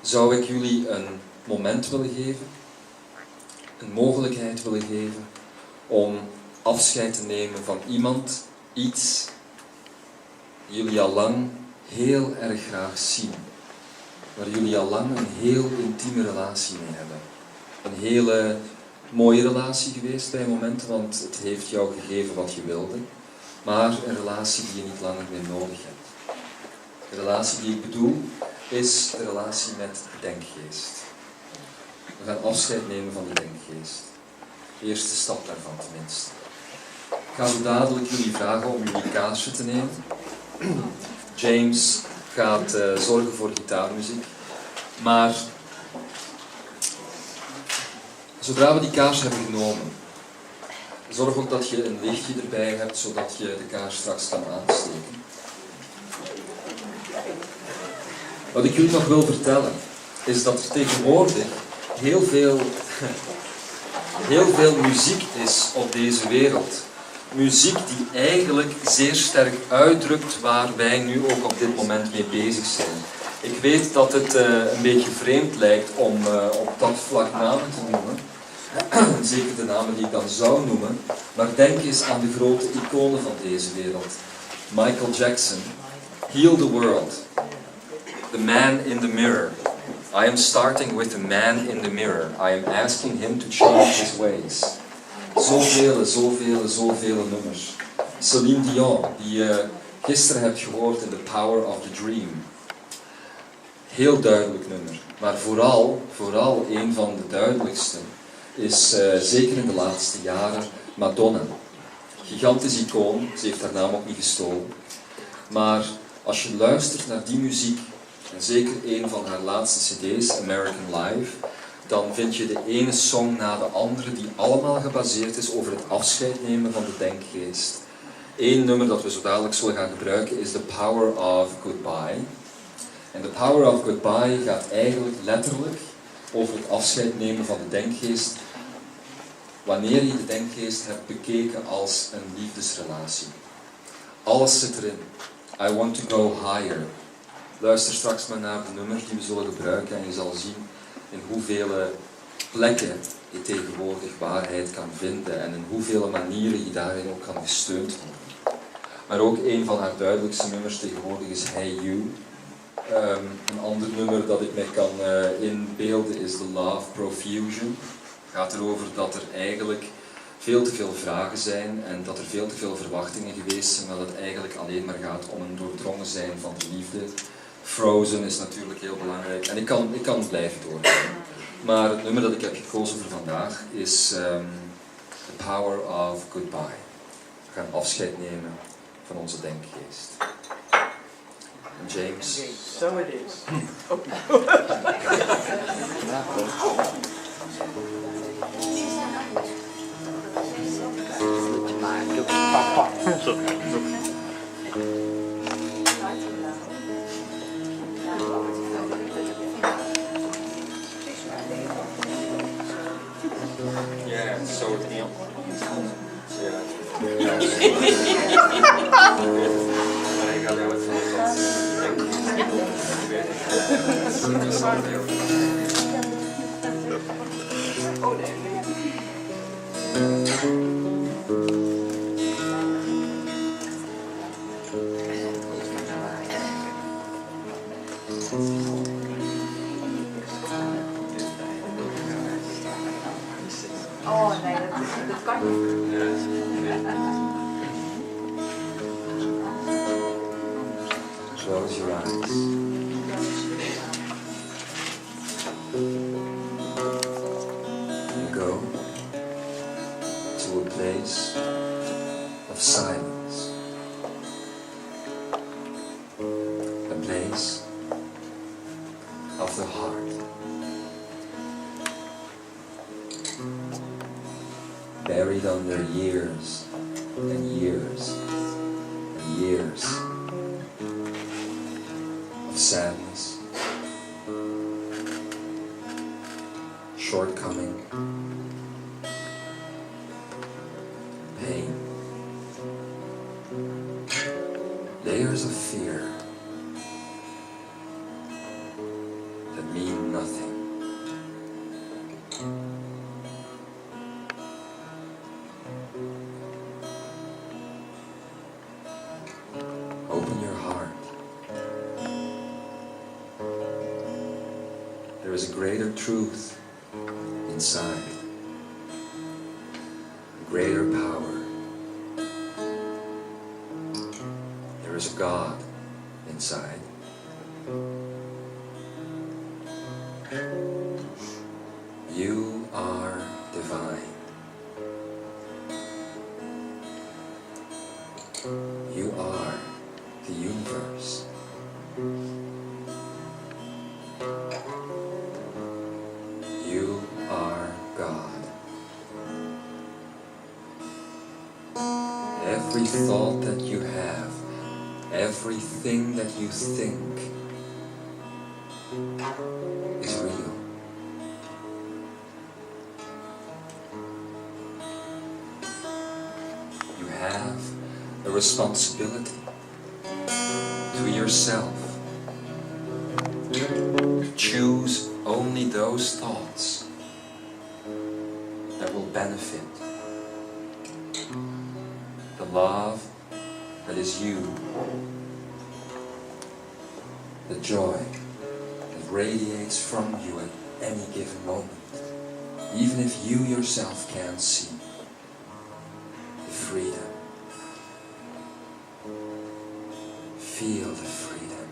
[SPEAKER 2] zou ik jullie een moment willen geven, een mogelijkheid willen geven om afscheid te nemen van iemand, iets, die jullie al lang heel erg graag zien. Waar jullie al lang een heel intieme relatie mee hebben. Een hele mooie relatie geweest bij momenten, want het heeft jou gegeven wat je wilde. Maar een relatie die je niet langer meer nodig hebt. De relatie die ik bedoel is de relatie met de denkgeest. We gaan afscheid nemen van de denkgeest. De eerste stap daarvan tenminste. Ik ga zo dadelijk jullie vragen om jullie kaarsje te nemen. James gaat zorgen voor gitaarmuziek. Maar zodra we die kaars hebben genomen, zorg ook dat je een lichtje erbij hebt, zodat je de kaars straks kan aansteken. Wat ik jullie nog wil vertellen, is dat er tegenwoordig heel veel muziek is op deze wereld. Muziek die eigenlijk zeer sterk uitdrukt waar wij nu ook op dit moment mee bezig zijn. Ik weet dat het een beetje vreemd lijkt om op dat vlak namen te noemen. Zeker de namen die ik dan zou noemen. Maar denk eens aan de grote iconen van deze wereld. Michael Jackson, Heal the World. The Man in the Mirror. I am starting with the man in the mirror. I am asking him to change his ways. Zoveel nummers. Celine Dion, die je gisteren hebt gehoord in The Power of the Dream. Heel duidelijk nummer. Maar vooral een van de duidelijkste is zeker in de laatste jaren Madonna. Gigantisch icoon, ze heeft haar naam ook niet gestolen. Maar als je luistert naar die muziek, en zeker een van haar laatste cd's, American Life, dan vind je de ene song na de andere die allemaal gebaseerd is over het afscheid nemen van de denkgeest. Eén nummer dat we zo dadelijk zullen gaan gebruiken is The Power of Goodbye. En The Power of Goodbye gaat eigenlijk letterlijk over het afscheid nemen van de denkgeest wanneer je de denkgeest hebt bekeken als een liefdesrelatie. Alles zit erin. I want to go higher. Luister straks maar naar de nummers die we zullen gebruiken en je zal zien in hoeveel plekken je tegenwoordig waarheid kan vinden en in hoeveel manieren je daarin ook kan gesteund worden. Maar ook een van haar duidelijkste nummers tegenwoordig is Hey You. Een ander nummer dat ik mij kan inbeelden is The Love Profusion. Het gaat erover dat er eigenlijk veel te veel vragen zijn en dat er veel te veel verwachtingen geweest zijn, maar dat het eigenlijk alleen maar gaat om een doordrongen zijn van de liefde. Frozen is natuurlijk heel belangrijk en ik kan blijven doorgaan. Maar het nummer dat ik heb gekozen voor vandaag is The Power of Goodbye. We gaan afscheid nemen van onze denkgeest. James.
[SPEAKER 3] So it is.
[SPEAKER 2] Yeah, so het niet. Ja. Maar ik ga jou het
[SPEAKER 4] Oh nee, dat kan niet.
[SPEAKER 2] Close your eyes. And go to a place of silence. A place of the heart. Buried under years and years and years of sadness, shortcoming, pain, layers of fear that mean nothing. Open your heart. There is a greater truth inside, a greater power. There is a God inside. You are divine. You are the universe. You are God. Every thought that you have, everything that you think is real. You have a responsibility to yourself to choose only those thoughts that will benefit the love that is you, the joy that radiates from you at any given moment, even if you yourself can't see. The freedom. Feel the freedom.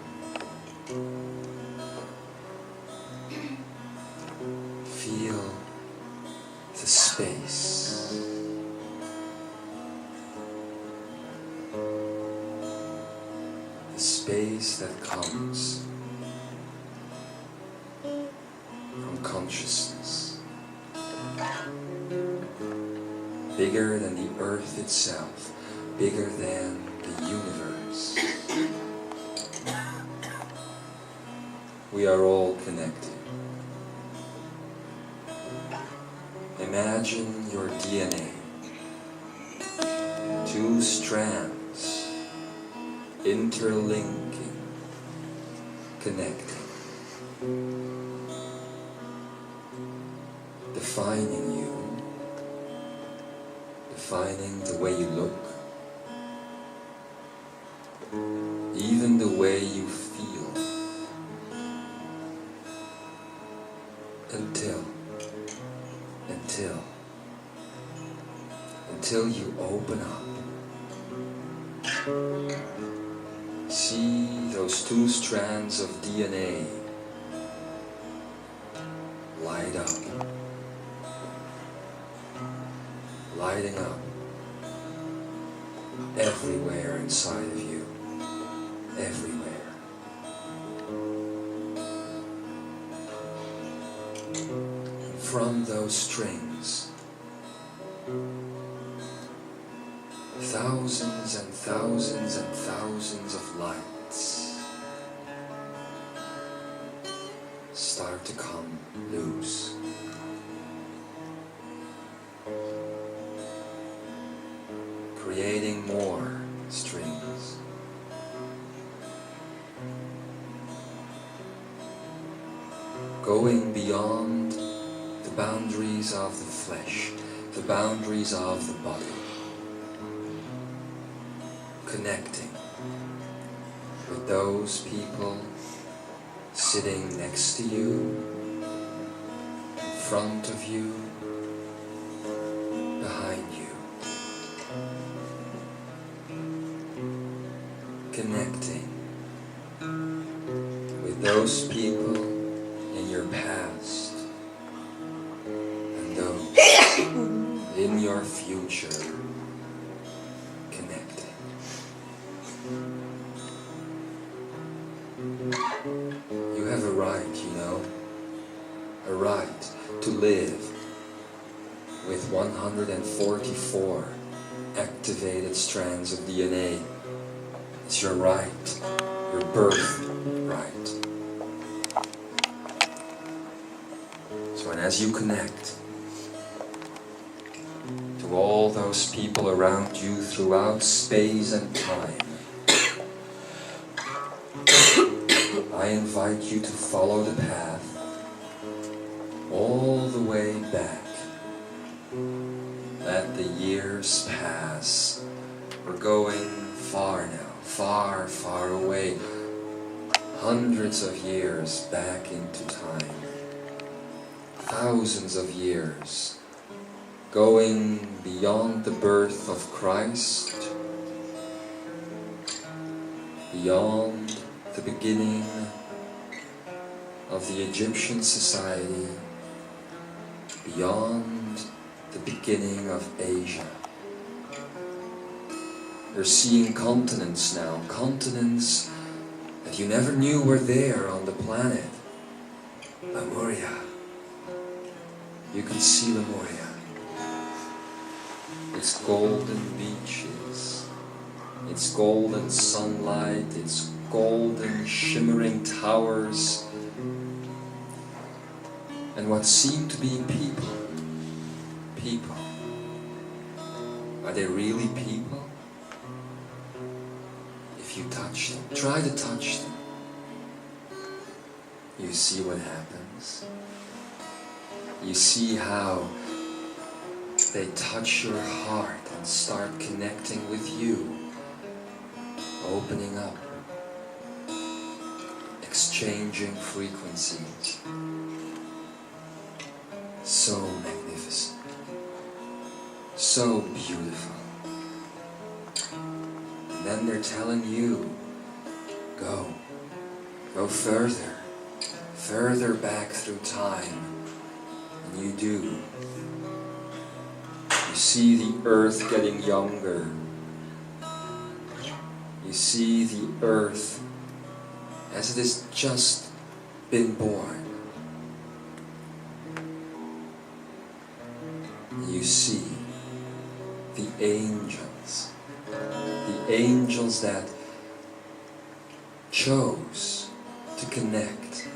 [SPEAKER 2] Feel the space. The space that comes from consciousness. Bigger than the earth itself, bigger than the universe. We are all connected. Imagine your DNA. Two strands interlinking, connecting, defining you, defining the way you look, even the way you feel. Until you open up. See those two strands of DNA light up, lighting up everywhere inside of you, everywhere. from those strings. Thousands and thousands and thousands of lights start to come loose. Creating more strings. Going beyond the boundaries of the flesh, the boundaries of the body. Connecting with those people sitting next to you, in front of you, behind you. Connecting with those people in your past and those in your future. Connecting. You have a right, you know, a right to live with 144 activated strands of DNA. It's your right, your birth right. So, and as you connect to all those people around you throughout space and time, I invite you to follow the path all the way back. Let the years pass. We're going far now, far, far away. Hundreds of years back into time. Thousands of years. Going beyond the birth of Christ. Beyond the beginning of the Egyptian society, beyond the beginning of Asia. You're seeing continents now, continents that you never knew were there on the planet. Lemuria. You can see Lemuria. Its golden beaches, its golden sunlight, its golden shimmering towers, and what seem to be people. People. Are they really people? If you touch them, try to touch them. You see what happens. You see how they touch your heart and start connecting with you, opening up, exchanging frequencies. So magnificent, so beautiful. And then they're telling you, go further, further back through time. And you do. You see the earth getting younger. You see the earth as it has just been born. You see the angels that chose to connect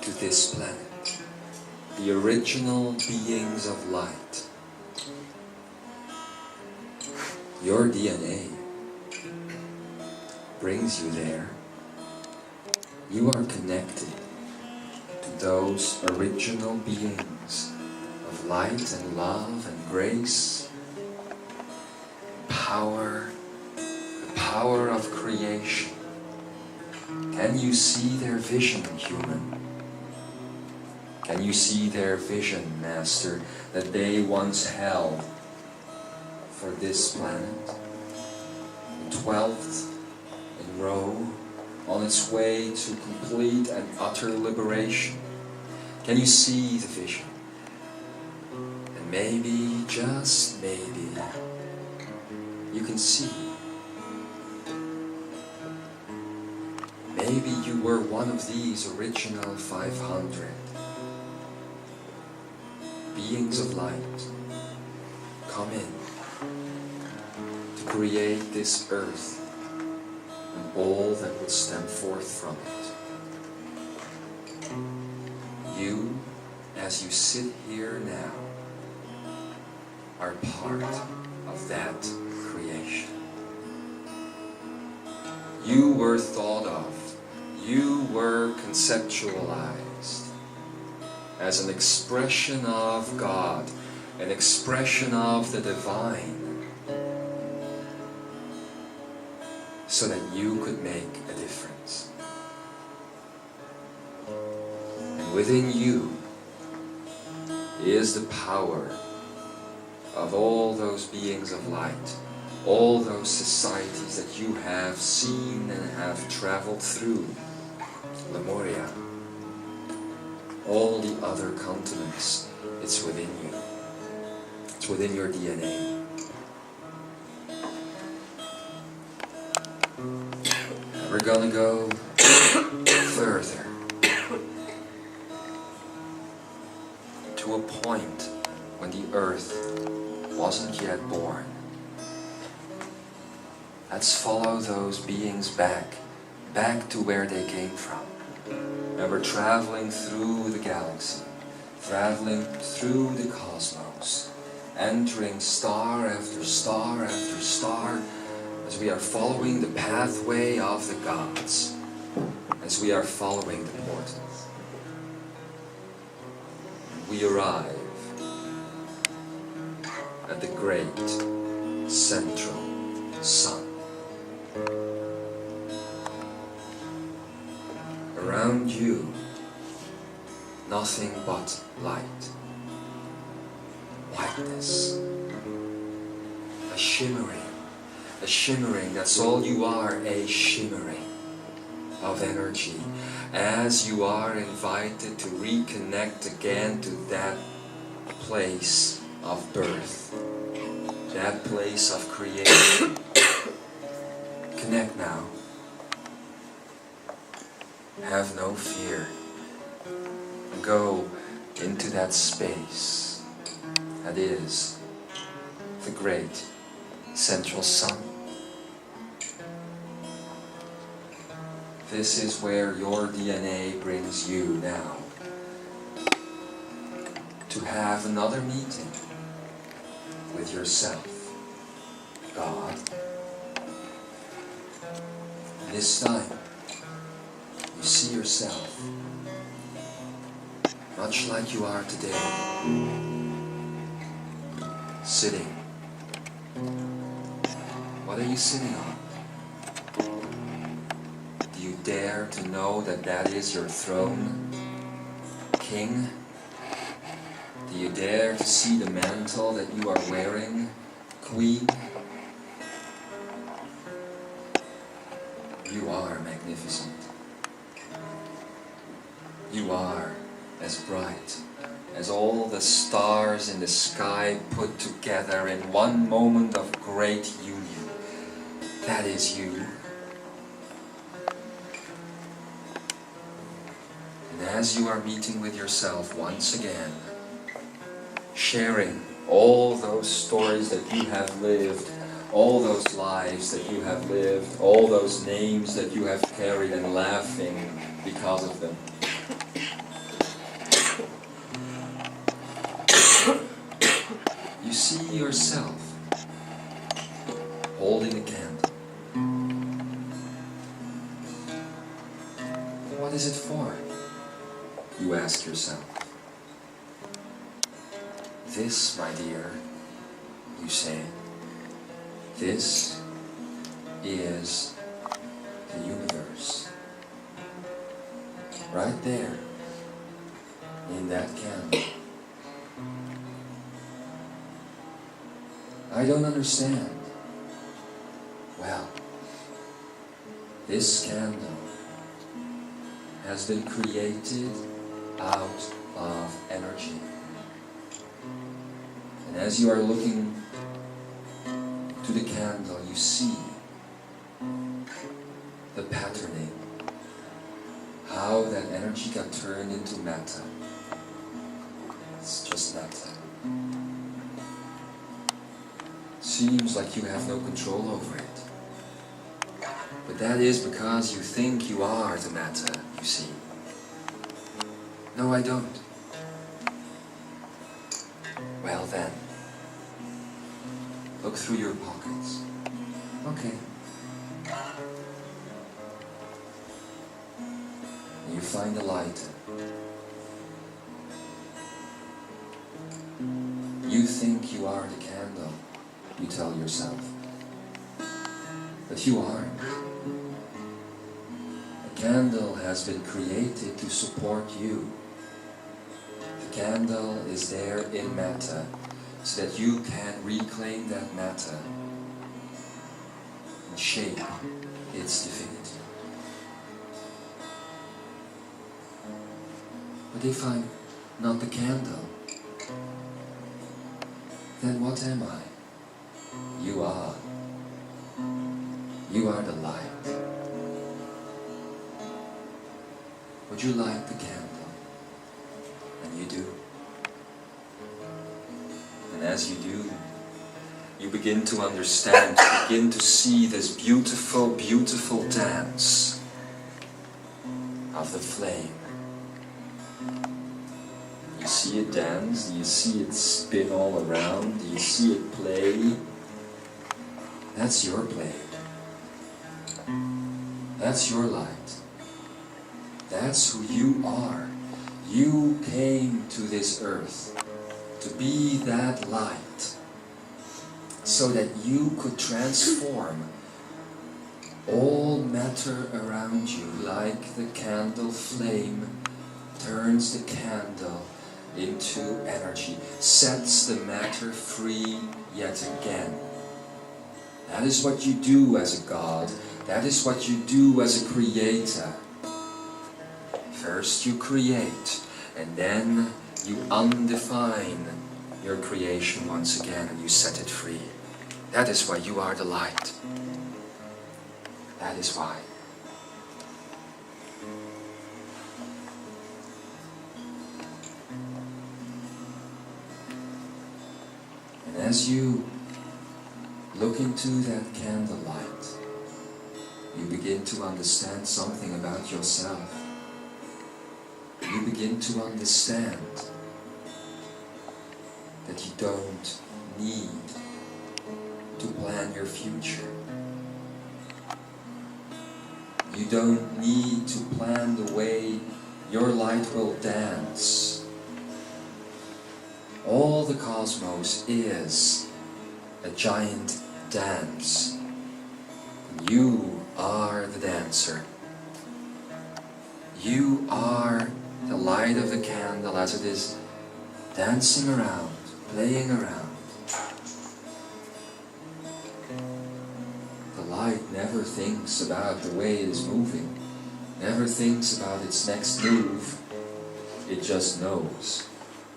[SPEAKER 2] to this planet, the original beings of light. Your DNA brings you there. You are connected to those original beings of light and love and grace, power, the power of creation. Can you see their vision, human? Can you see their vision, Master, that they once held for this planet? The 12th in row, on its way to complete and utter liberation. Can you see the vision? And maybe, just maybe, you can see. Maybe you were one of these original 500. beings of light come in to create this earth and all that would stem forth from it. You, as you sit here now, are part of that creation. You were thought of, you were conceptualized as an expression of God, an expression of the divine, so that you could make a difference. And within you is the power of all those beings of light, all those societies that you have seen and have traveled through, Lemuria, all the other continents. It's within you. It's within your DNA. And we're gonna go further to a point when the earth wasn't yet born. Let's follow those beings back to where they came from. And we're traveling through the galaxy, traveling through the cosmos, entering star after star after star, as we are following the pathway of the gods, as we are following the portals. We arrive at the great central sun. Around you, nothing but light, whiteness, a shimmering, that's all you are, a shimmering of energy, as you are invited to reconnect again to that place of birth, that place of creation. Connect now. Have no fear. Go into that space that is the great central sun. This is where your DNA brings you now to have another meeting with yourself, God. And this time, you see yourself much like you are today, sitting. What are you sitting on? Do you dare to know that that is your throne, King? Do you dare to see the mantle that you are wearing, Queen? You are magnificent. You are as bright as all the stars in the sky put together in one moment of great union. That is you. And as you are meeting with yourself once again, sharing all those stories that you have lived, all those lives that you have lived, all those names that you have carried, and laughing because of them. You see yourself holding a candle. What is it for? You ask yourself. This, my dear, you say, this is the universe. Right there, in that candle. I don't understand. Well, this candle has been created out of energy. And as you are looking to the candle, you see the patterning, how that energy got turned into matter. It's just matter. Seems like you have no control over it. But that is because you think you are the matter, you see. No, I don't. Well then, look through your pockets. Okay. And you find a lighter. You think you are the candle, you tell yourself. But you aren't. A candle has been created to support you. The candle is there in matter, so that you can reclaim that matter and shape its divinity. But if I'm not the candle, then what am I? You are. You are the light. Would you light the candle? And you do. And as you do, you begin to understand, you begin to see this beautiful, beautiful dance of the flame. You see it dance, you see it spin all around, you see it play. That's your play. That's your light. That's who you are. You came to this earth to be that light, so that you could transform all matter around you, like the candle flame turns the candle into energy, sets the matter free yet again. That is what you do as a God. That is what you do as a creator. First you create, and then you undefine your creation once again, and you set it free. That is why you are the light. That is why. And as you look into that candlelight, you begin to understand something about yourself. You begin to understand that you don't need to plan your future. You don't need to plan the way your light will dance. All the cosmos is a giant dance. You are the dancer. You are the light of the candle as it is dancing around, playing around. The light never thinks about the way it is moving, never thinks about its next move. It just knows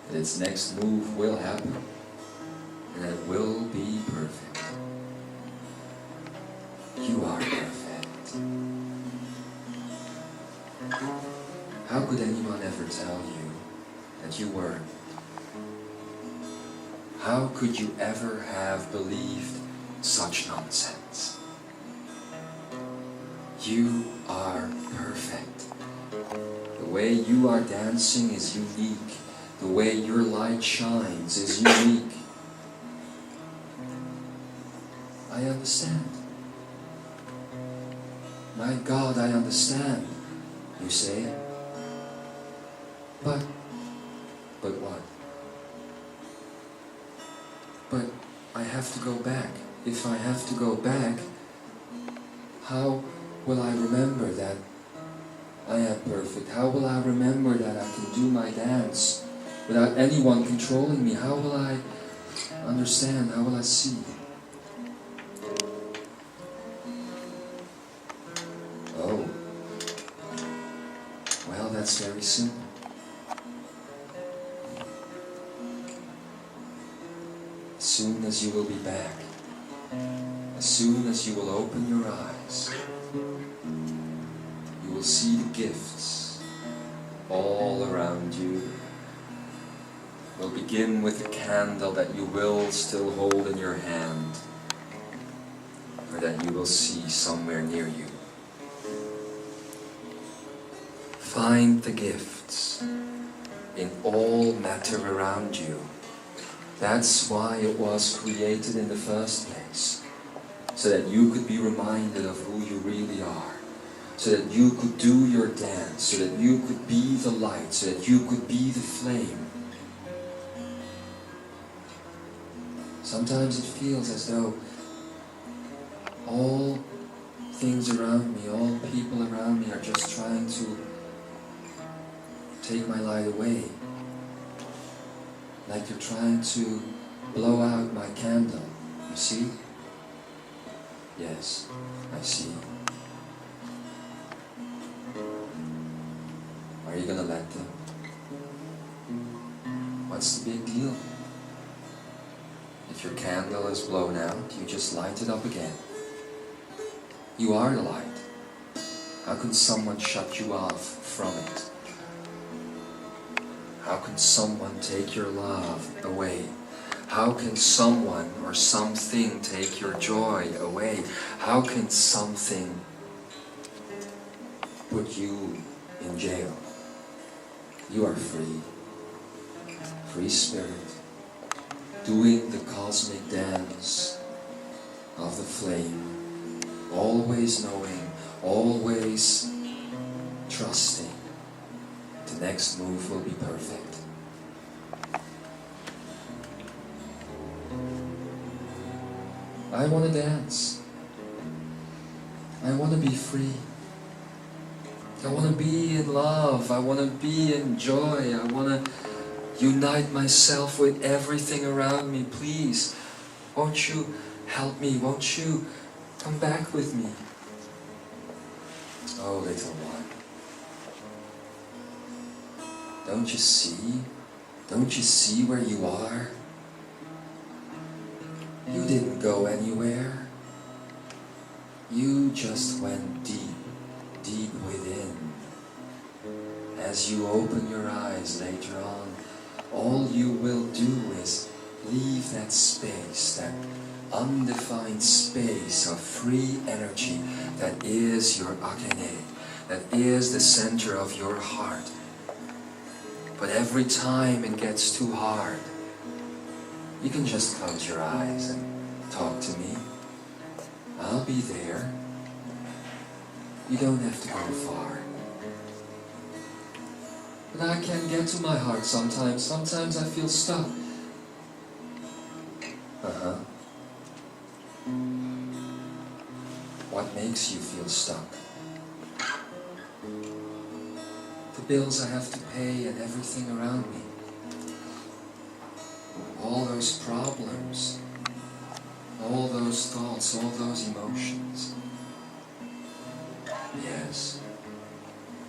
[SPEAKER 2] that its next move will happen, and it will be perfect. You are perfect. How could anyone ever tell you that you weren't? How could you ever have believed such nonsense? You are perfect. The way you are dancing is unique. The way your light shines is unique. I understand. My God, I understand, you say. But what? But I have to go back. If I have to go back, how will I remember that I am perfect? How will I remember that I can do my dance without anyone controlling me? How will I understand? How will I see? Oh, well, that's very simple. As soon as you will be back, as soon as you will open your eyes, you will see the gifts all around you, We'll begin with a candle that you will still hold in your hand, or that you will see somewhere near you. Find the gifts in all matter around you. That's why it was created in the first place, so that you could be reminded of who you really are, so that you could do your dance, so that you could be the light, so that you could be the flame. Sometimes it feels as though all things around me, all people around me are just trying to take my light away. Like you're trying to blow out my candle. You see? Yes, I see. Are you gonna let them? What's the big deal? If your candle is blown out, you just light it up again. You are the light. How can someone shut you off from it? How can someone take your love away? How can someone or something take your joy away? How can something put you in jail? You are free. Free spirit, doing the cosmic dance of the flame, always knowing, always trusting. The next move will be perfect. I want to dance. I want to be free. I want to be in love. I want to be in joy. I want to unite myself with everything around me. Please, won't you help me? Won't you come back with me? Oh, little one. Don't you see? Don't you see where you are? You didn't go anywhere. You just went deep, deep within. As you open your eyes later on, all you will do is leave that space, that undefined space of free energy that is your Akene, that is the center of your heart. But every time it gets too hard, you can just close your eyes and talk to me. I'll be there. You don't have to go far. But I can't get to my heart sometimes. Sometimes I feel stuck. What makes you feel stuck? The bills I have to pay and everything around me. All those problems, all those thoughts, all those emotions. Yes,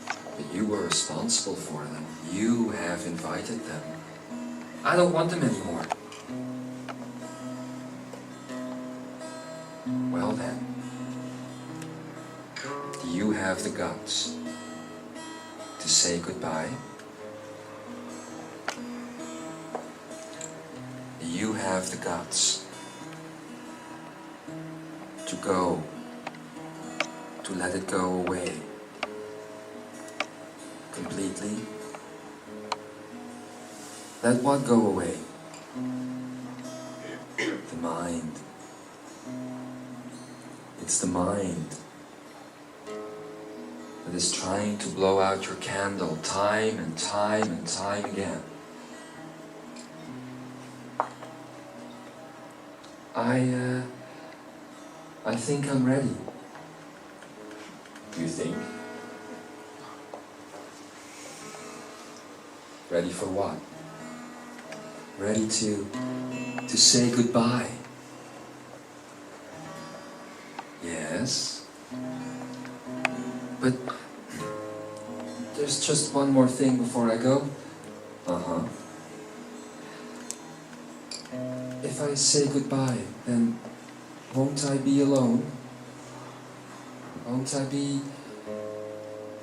[SPEAKER 2] but you were responsible for them. You have invited them. I don't want them anymore. Well then, do you have the guts to say goodbye? You have the guts to go, to let it go away completely. Let what go away? The mind. It's the mind that is trying to blow out your candle time and time and time again. I think I'm ready. You think? Ready for what? Ready to say goodbye. Yes. But there's just one more thing before I go. If I say goodbye, then won't I be alone? Won't I be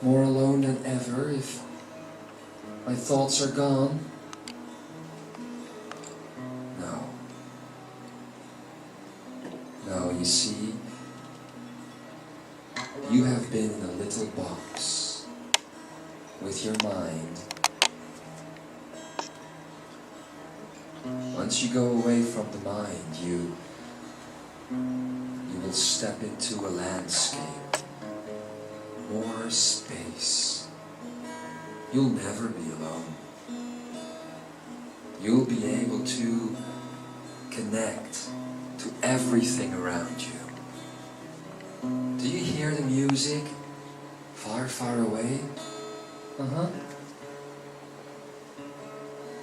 [SPEAKER 2] more alone than ever if my thoughts are gone? you see, you have been in a little box with your mind. Once you go away from the mind, you will step into a landscape, more space. You'll never be alone. You'll be able to connect to everything around you. Do you hear the music far, far away?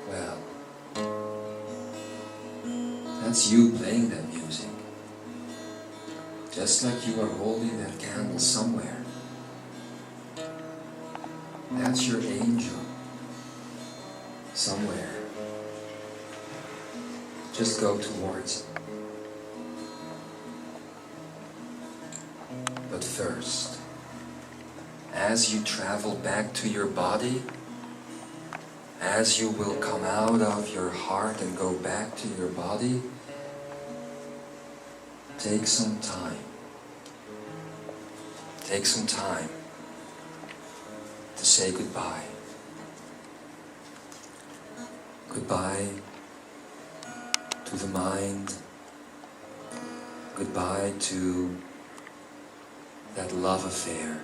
[SPEAKER 2] Well, that's you playing that music. Just like you are holding that candle somewhere. That's your angel. Somewhere. Just go towards it. But first, as you travel back to your body, as you will come out of your heart and go back to your body, take some time. Take some time to say goodbye. Goodbye to the mind. Goodbye to that love affair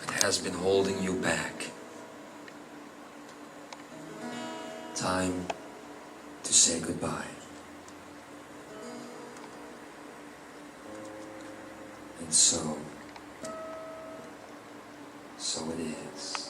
[SPEAKER 2] that has been holding you back. Time to say goodbye. And so it is.